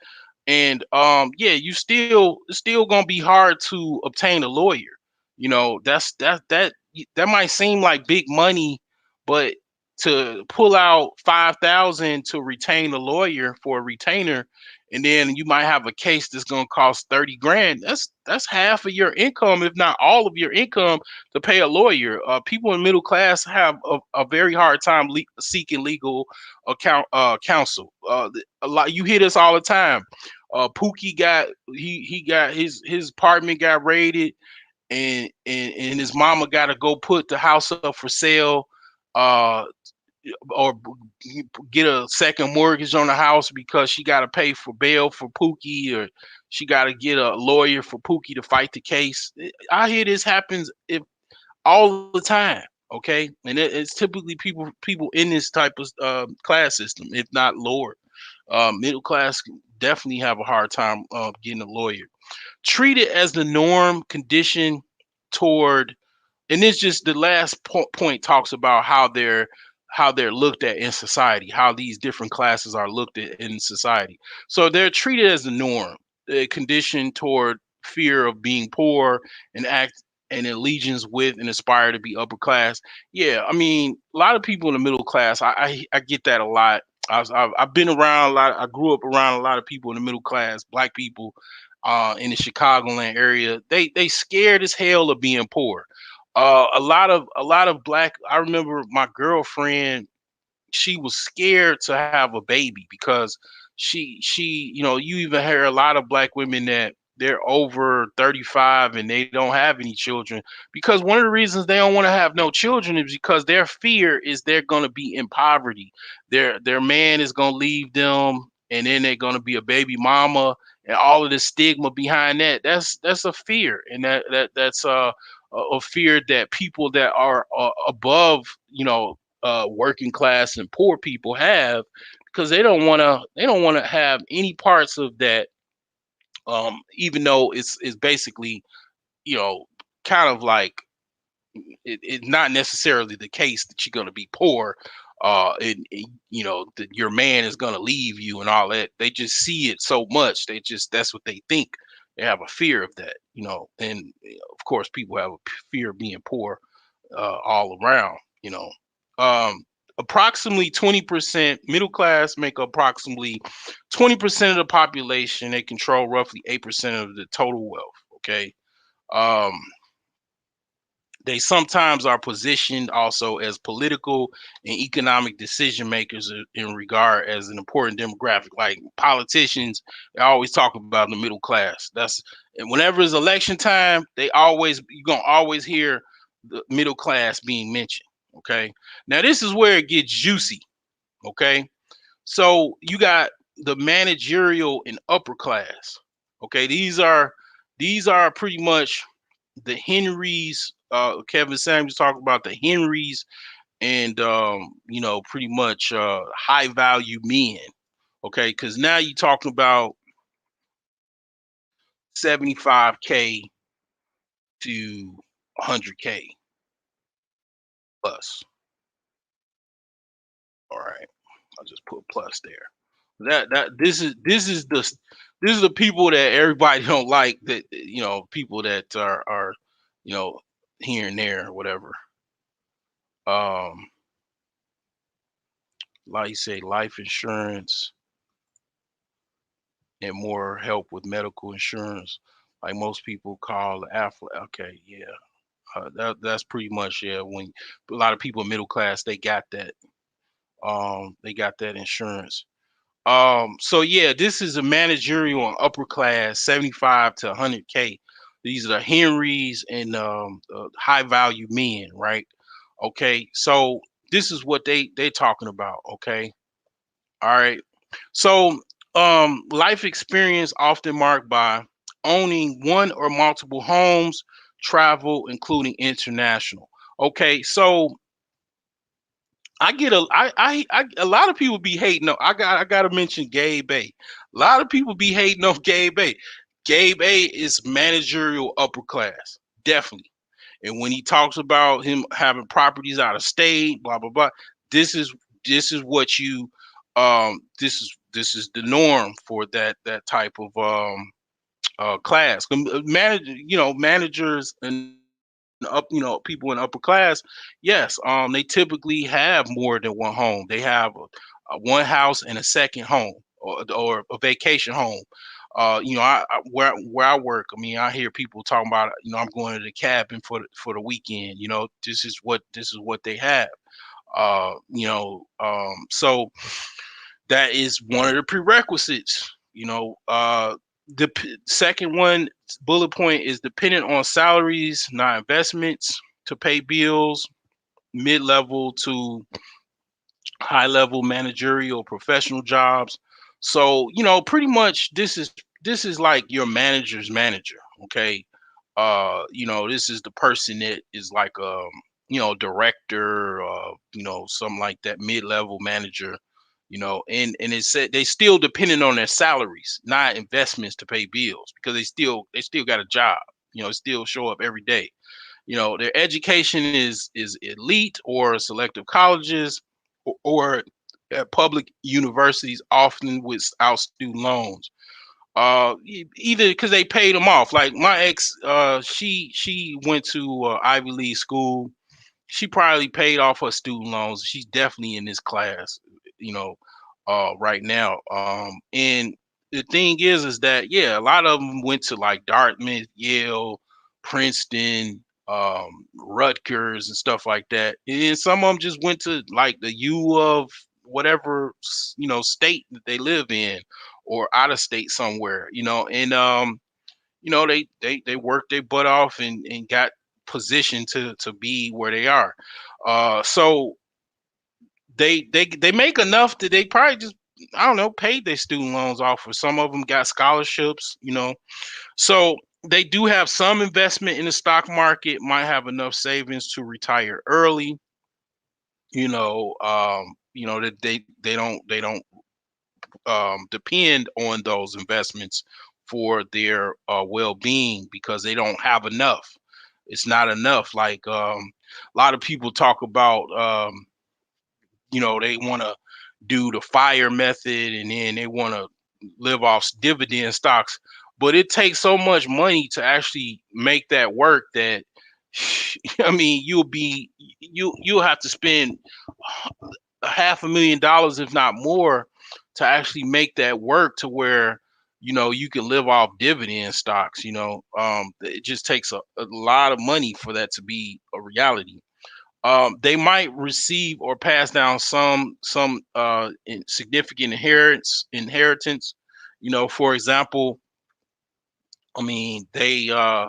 And yeah, it's still gonna be hard to obtain a lawyer. That might seem like big money, but to pull out 5,000 to retain a lawyer for a retainer, and then you might have a case that's gonna cost 30 grand. That's half of your income, if not all of your income, to pay a lawyer. People in middle class have a very hard time seeking legal counsel. A lot, you hear this all the time. Pookie he got his apartment got raided, and his mama got to go put the house up for sale, uh, or get a second mortgage on the house because she got to pay for bail for Pookie, or she got to get a lawyer for Pookie to fight the case. I hear this happens all the time. Okay, and it's typically people in this type of class system, if not lower. Middle class definitely have a hard time getting a lawyer. Treat it as the norm condition toward, and it's just the last point talks about how they're looked at in society, how these different classes are looked at in society. So they're treated as the norm, a condition toward fear of being poor, and act and allegiance with and aspire to be upper class. Yeah, I mean, a lot of people in the middle class, I get that a lot. I've been around a lot. I grew up around a lot of people in the middle class, black people, in the Chicagoland area. They scared as hell of being poor. A lot of black. I remember my girlfriend. She was scared to have a baby because you even hear a lot of black women that they're over 35 and they don't have any children, because one of the reasons they don't want to have no children is because their fear is they're going to be in poverty. Their man is going to leave them, and then they're going to be a baby mama, and all of the stigma behind that. That's a fear, and that's a fear that people that are above, working class and poor people have, because they don't want to have any parts of that, even though it's basically, you know kind of like it's not necessarily the case that you're going to be poor. you know, your man is gonna leave you and all that. They just see it so much. That's what they think. They have a fear of that, you know. And of course, people have a fear of being poor all around, you know. Um, Approximately 20% middle class make approximately 20% of the population. They control roughly 8% of the total wealth. Okay. Um, they sometimes are positioned also as political and economic decision makers in regard as an important demographic. Like politicians, they always talk about the middle class. That's and whenever it's election time, you're gonna always hear the middle class being mentioned. Okay. Now this is where it gets juicy. Okay. So you got the managerial and upper class. Okay, these are pretty much the Henrys. Kevin Samuels talked about the Henrys and you know, pretty much high value men. Okay, because now you're talking about 75K to 100K plus. All right, I'll just put plus there. That this is the people that everybody don't like. That you know, people that are you know, here and there or whatever. Um, like you say, life insurance and more help with medical insurance, like most people call Okay, yeah, that's pretty much, yeah. When a lot of people middle class, they got that. They got that insurance. So yeah, this is a managerial and upper class, 75 to 100K. These are the Henrys and high value men, right? Okay, so this is what they talking about. Okay, all right. So life experience often marked by owning one or multiple homes, travel, including international. Okay, so I get a lot of people be hating on. I gotta mention Gabe A. A lot of people be hating on Gabe A. Gabe A is managerial upper class, definitely. And when he talks about him having properties out of state, blah blah blah, this is what you this is the norm for that type of class. Managers and up, you know, people in upper class, yes, they typically have more than one home. They have one house and a second home, or a vacation home. You know, where I work, I mean, I hear people talking about, you know, I'm going to the cabin for the weekend. You know, this is what they have. So that is one of the prerequisites. You know, second one bullet point is dependent on salaries, not investments, to pay bills, mid-level to high-level managerial professional jobs. So, you know, pretty much this is like your manager's manager. Okay. You know, this is the person that is like you know, director, you know, something like that, mid-level manager, you know. And it said they still depending on their salaries, not investments to pay bills, because they still got a job, you know, still show up every day. You know, their education is elite or selective colleges, or at public universities, often without student loans. Either because they paid them off. Like my ex, she went to Ivy League school. She probably paid off her student loans. She's definitely in this class, you know, right now. And the thing is that, yeah, a lot of them went to like Dartmouth, Yale, Princeton, Rutgers, and stuff like that. And some of them just went to like the U of whatever, you know, state that they live in, or out of state somewhere, you know. And you know, they worked their butt off and got positioned to be where they are. So they make enough that they probably just, I don't know, paid their student loans off, or some of them got scholarships, you know. So they do have some investment in the stock market, might have enough savings to retire early, you know, that they don't depend on those investments for their well-being, because they don't have enough. It's not enough. Like a lot of people talk about they want to do the fire method, and then they want to live off dividend stocks. But it takes so much money to actually make that work that I mean, you'll have to spend $500,000, if not more, to actually make that work to where you can live off dividend stocks. It just takes a lot of money for that to be a reality. They might receive or pass down some significant inheritance. For example, I mean, their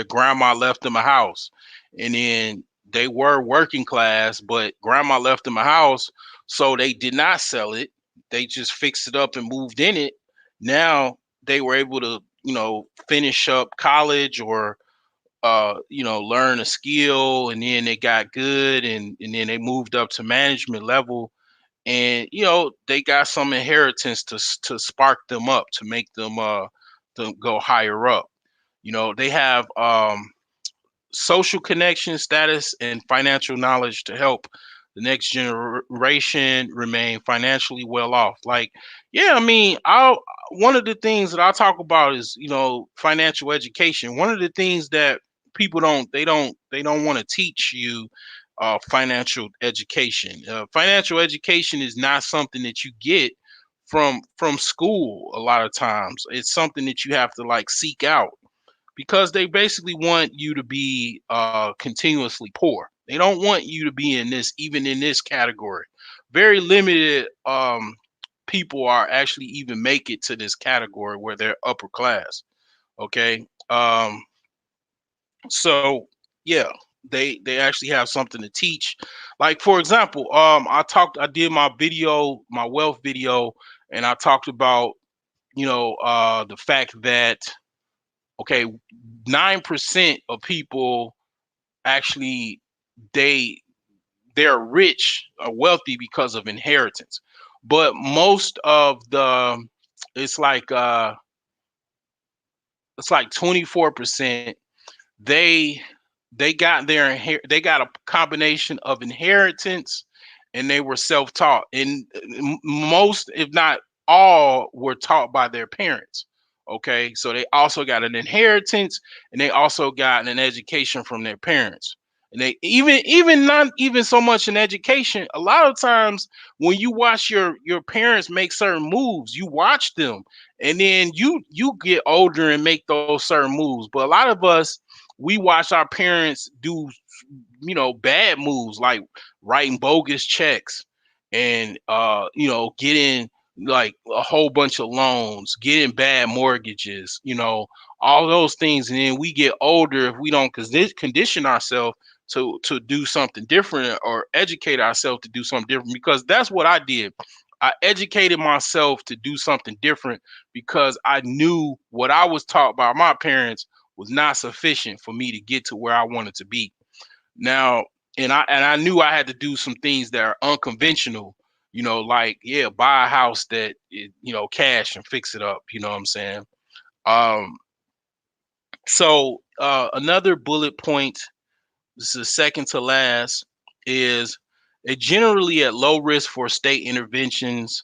grandma left them a house, and then they were working class, but grandma left them a house, so they did not sell it. They just fixed it up and moved in it. Now they were able to, finish up college, or learn a skill, and then they got good, and then they moved up to management level, and they got some inheritance to spark them up, to make them to go higher up. They have social connection, status, and financial knowledge to help the next generation remain financially well off. Like, yeah, I mean, I one of the things that I talk about is, financial education. One of the things that people don't want to teach you financial education. Financial education is not something that you get from school. A lot of times it's something that you have to like seek out, because they basically want you to be continuously poor. They don't want you to be in this, even in this category. Very limited people are actually even make it to this category where they're upper class. Okay. So yeah, they actually have something to teach. Like, for example, I did my video, my wealth video, and I talked about the fact that, okay, 9% of people actually, they they're rich or wealthy because of inheritance. But most of the it's like uh it's like 24%, they they got a combination of inheritance, and they were self-taught, and most, if not all, were taught by their parents. Okay, so they also got an inheritance, and they also got an education from their parents. And they even not even so much an education. A lot of times when you watch your parents make certain moves, you watch them, and then you get older and make those certain moves. But a lot of us, we watch our parents do bad moves, like writing bogus checks, and getting like a whole bunch of loans, getting bad mortgages, all those things. And then we get older, if we don't condition ourselves to do something different, or educate ourselves to do something different, because that's what I did. I educated myself to do something different, because I knew what I was taught by my parents was not sufficient for me to get to where I wanted to be. Now, and I knew I had to do some things that are unconventional, like, yeah, buy a house that cash and fix it up. You know what I'm saying? Um, another bullet point, this is second to last, is it generally at low risk for state interventions,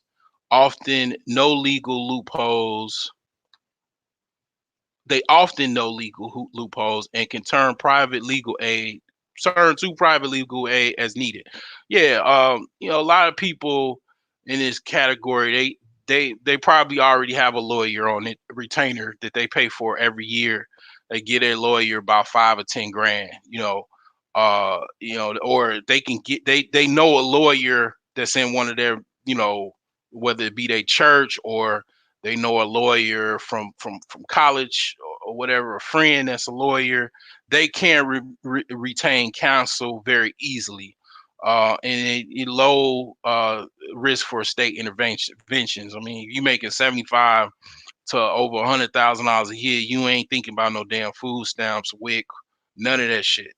often no legal loopholes. They often know legal loopholes, and can turn to private legal aid as needed. Yeah, a lot of people in this category, they probably already have a lawyer on it, retainer, that they pay for every year. They get a lawyer about 5 or 10 grand, or they can get they know a lawyer that's in one of their, whether it be their church, or they know a lawyer from college, or whatever, a friend that's a lawyer. They can retain counsel very easily, and low risk for state interventions. I mean, you making 75 to over $100,000 a year, you ain't thinking about no damn food stamps, WIC, none of that shit.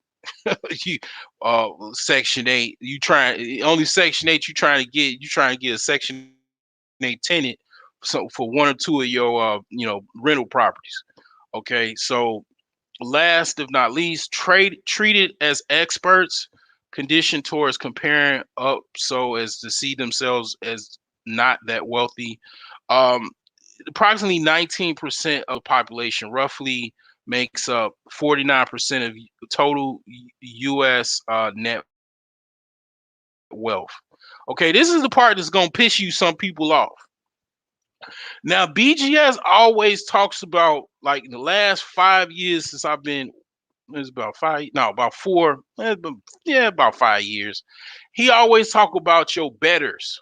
you Section 8, you trying only Section 8 you trying to get a Section 8 tenant, so for one or two of your rental properties. Okay, so last if not least, treated as experts, conditioned towards comparing up so as to see themselves as not that wealthy. Um, Approximately 19% of the population roughly makes up 49% of total U.S. Net wealth. Okay, this is the part that's gonna piss you some people off. Now, BGS always talks about, like, in the last 5 years since I've been, it's about five, no, about four, yeah, about 5 years. He always talk about your betters,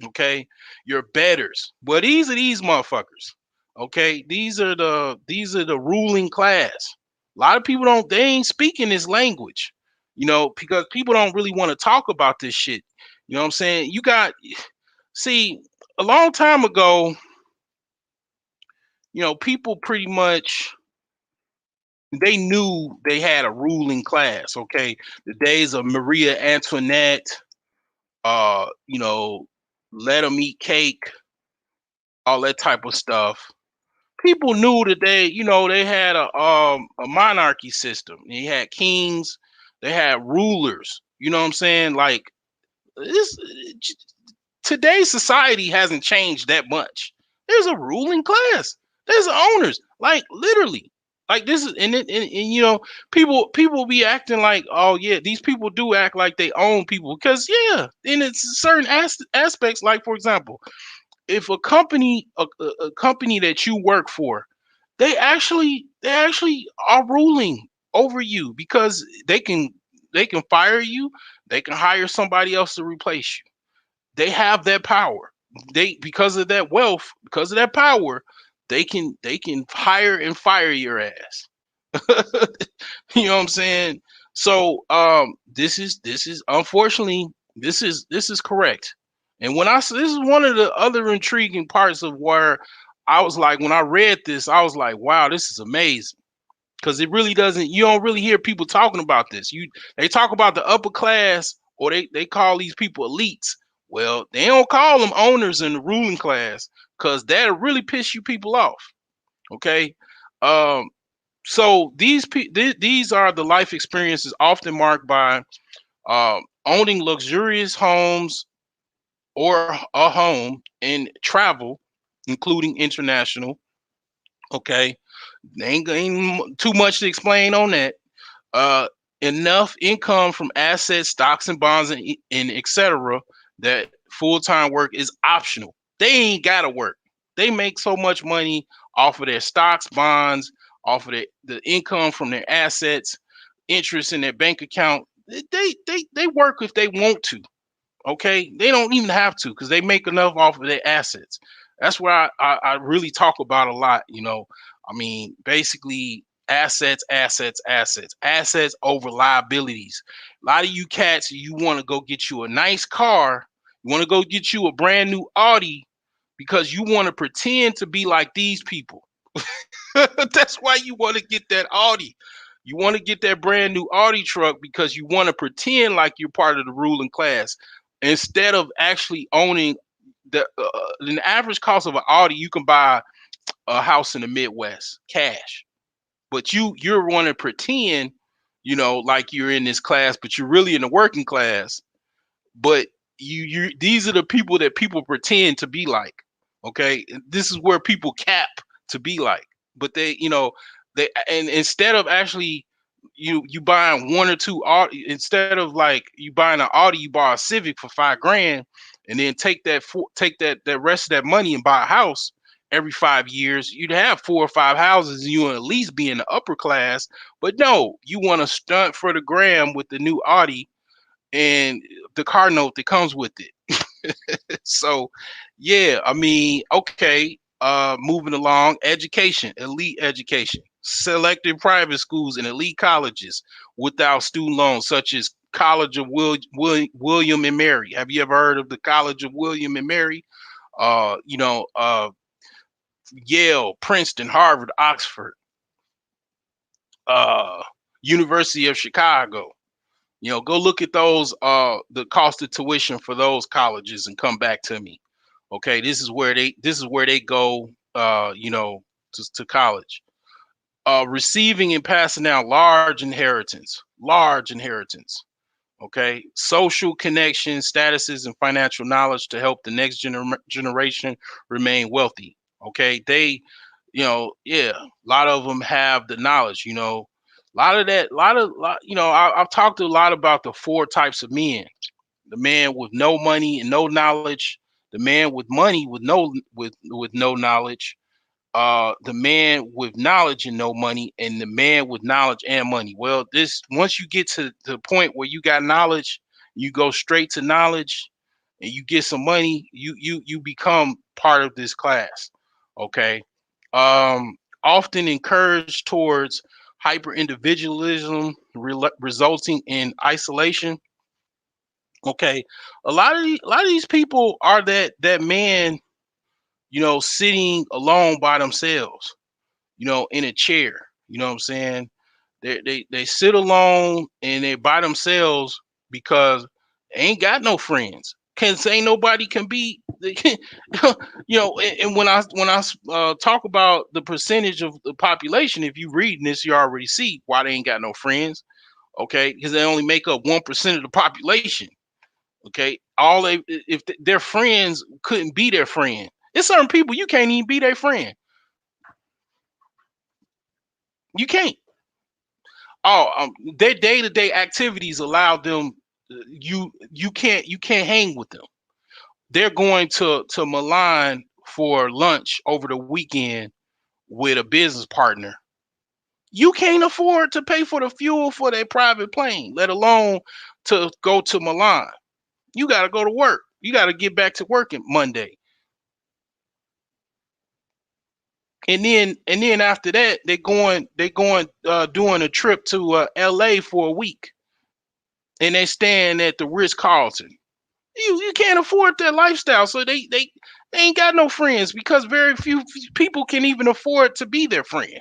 okay, your betters. Well, these are these motherfuckers, okay. These are the ruling class. A lot of people don't, they ain't speaking this language, because people don't really want to talk about this shit. You know what I'm saying? See, a long time ago, people pretty much, they knew they had a ruling class. Okay, the days of Maria Antoinette, you know, let them eat cake, all that type of stuff. People knew that they had a monarchy system. They had kings, they had rulers. You know what I'm saying? Like, this today's society hasn't changed that much. There's a ruling class. There's owners. Like, literally. Like, this is, and people be acting like, oh yeah, these people do act like they own people, because yeah, in it's certain aspects. Like, for example, if a company that you work for, they actually are ruling over you, because they can fire you, they can hire somebody else to replace you. They have that power. They, because of that wealth, because of that power, they can hire and fire your ass. You know what I'm saying? So this is unfortunately, this is correct. And when I s- this is one of the other intriguing parts of where I was like, when I read this, I was like, wow, this is amazing. Because it really doesn't, you don't really hear people talking about this. They talk about the upper class, or they call these people elites. Well, they don't call them owners in the ruling class, because that'll really piss you people off. Okay. Um, so these are the life experiences often marked by owning luxurious homes or a home, and travel, including international. Okay, ain't too much to explain on that. uh Enough income from assets, stocks and bonds, and etc., that full-time work is optional. They ain't gotta work. They make so much money off of their stocks, bonds, off of the income from their assets, interest in their bank account. They work if they want to. Okay, they don't even have to, because they make enough off of their assets. That's where I really talk about a lot. I mean, basically, assets, assets, assets, assets over liabilities. A lot of you cats, you want to go get you a nice car, you want to go get you a brand new Audi, because you want to pretend to be like these people. That's why you want to get that Audi. You want to get that brand new Audi truck, because you want to pretend like you're part of the ruling class, instead of actually owning the average cost of an Audi. You can buy a house in the Midwest cash, but you're want to pretend, like you're in this class, but you're really in the working class. But these are the people that people pretend to be like. Okay, this is where people cap to be like, but they, and instead of actually you buying one or two Audi, instead of like you buying an Audi, you buy a Civic for 5 grand, and then take that rest of that money and buy a house every 5 years. You'd have 4 or 5 houses, and you would at least be in the upper class. But no, you want to stunt for the gram with the new Audi and the car note that comes with it. So yeah, I mean, okay, moving along, education, elite education, selected private schools and elite colleges without student loans, such as College of William and Mary. Have you ever heard of the College of William and Mary? uh you know uh Yale, Princeton, Harvard, Oxford, uh University of Chicago. Go look at those, the cost of tuition for those colleges, and come back to me. Okay, this is where they go, to college. Receiving and passing down large inheritance. Okay, social connections, statuses, and financial knowledge to help the next generation remain wealthy. Okay, they, yeah, a lot of them have the knowledge. A lot of that, I've talked a lot about the four types of men: the man with no money and no knowledge, the man with money with no knowledge, the man with knowledge and no money, and the man with knowledge and money. Well, this once you get to the point where you got knowledge, you go straight to knowledge, and you get some money, you become part of this class. Okay. Often encouraged towards hyper individualism, resulting in isolation. Okay, a lot of these people are that man, sitting alone by themselves, in a chair. You know what I'm saying? They sit alone and they by themselves because they ain't got no friends. Can say nobody can be, they can, and when I talk about the percentage of the population, if you reading this, you already see why they ain't got no friends. Okay, because they only make up 1% of the population. Okay, all they if their friends couldn't be their friend. There's certain people you can't even be their friend. You can't. Oh, their day to day activities allow them. You can't hang with them. They're going to Milan for lunch over the weekend with a business partner. You can't afford to pay for the fuel for their private plane, let alone to go to Milan. You got to go to work. You got to get back to work on Monday. And then after that they going doing a trip to LA for a week, and they staying at the Ritz Carlton. You can't afford that lifestyle, so they ain't got no friends because very few people can even afford to be their friend.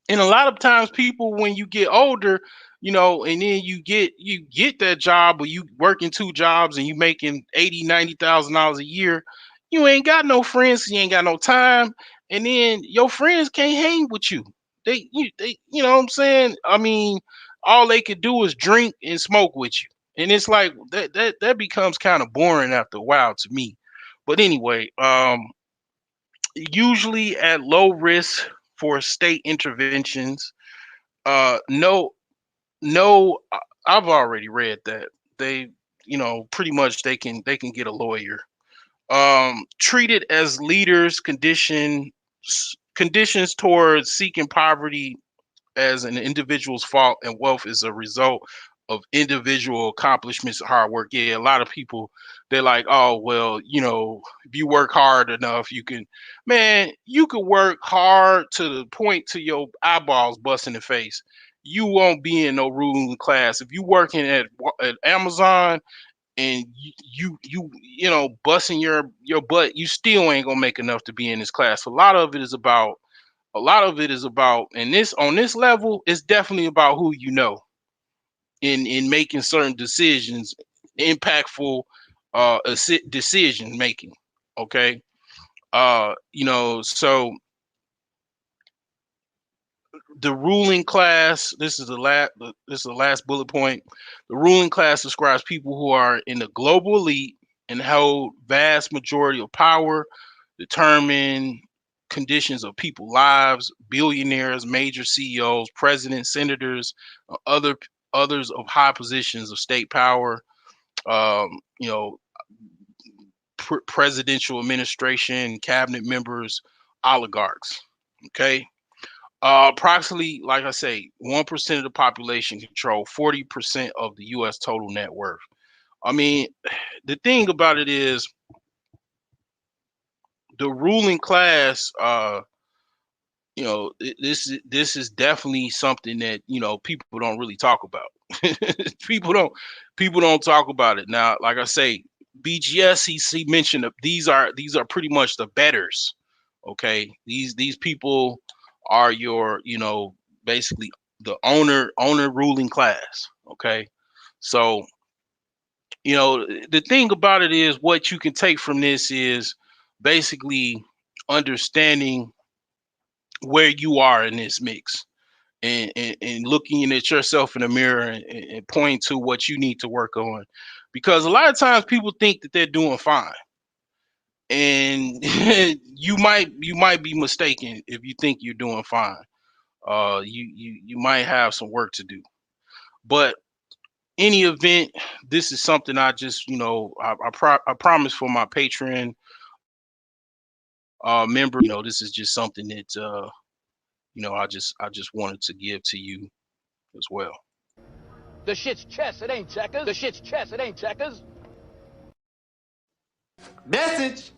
And a lot of times people, when you get older, and then you get that job, or you working two jobs and you making 80, $90,000 a year, you ain't got no friends, you ain't got no time, and then your friends can't hang with you. They you know what I'm saying? I mean, all they could do is drink and smoke with you. And it's like that becomes kind of boring after a while to me. But anyway, usually at low risk for state interventions. No, no, I've already read that. They, pretty much they can get a lawyer. Treated as leaders, conditions towards seeking poverty as an individual's fault, and wealth is a result of individual accomplishments and hard work. Yeah, a lot of people, they're like, oh well, if you work hard enough, you can. Man, you could work hard to the point to your eyeballs busting the face. You won't be in no ruling class if you working at Amazon, and busting your butt. You still ain't gonna make enough to be in this class. A lot of it is about, and this on this level, it's definitely about who you know in making certain decisions, impactful decision making. Okay. So the ruling class, this is the last bullet point. The ruling class describes people who are in the global elite and hold vast majority of power, determine conditions of people's lives. Billionaires, major CEOs, presidents, senators, other others of high positions of state power, um, you know, presidential administration, cabinet members, oligarchs. Okay. Approximately, like I say, 1% of the population control 40% of the U.S. total net worth. I mean, the thing about it is the ruling class. This is definitely something that people don't really talk about. people don't people don't talk about it now. Like I say, BGS, he mentioned that these are pretty much the betters. Okay, these people are your basically the owner ruling class. Okay, so the thing about it is what you can take from this is basically understanding where you are in this mix. and looking at yourself in the mirror and pointing to what you need to work on, because a lot of times people think that they're doing fine, and you might be mistaken if you think you're doing fine. You might have some work to do, but any event, this is something I just, I promise for my Patreon member, this is just something that I just wanted to give to you as well. The shit's chess, it ain't checkers. The shit's chess, it ain't checkers. Message.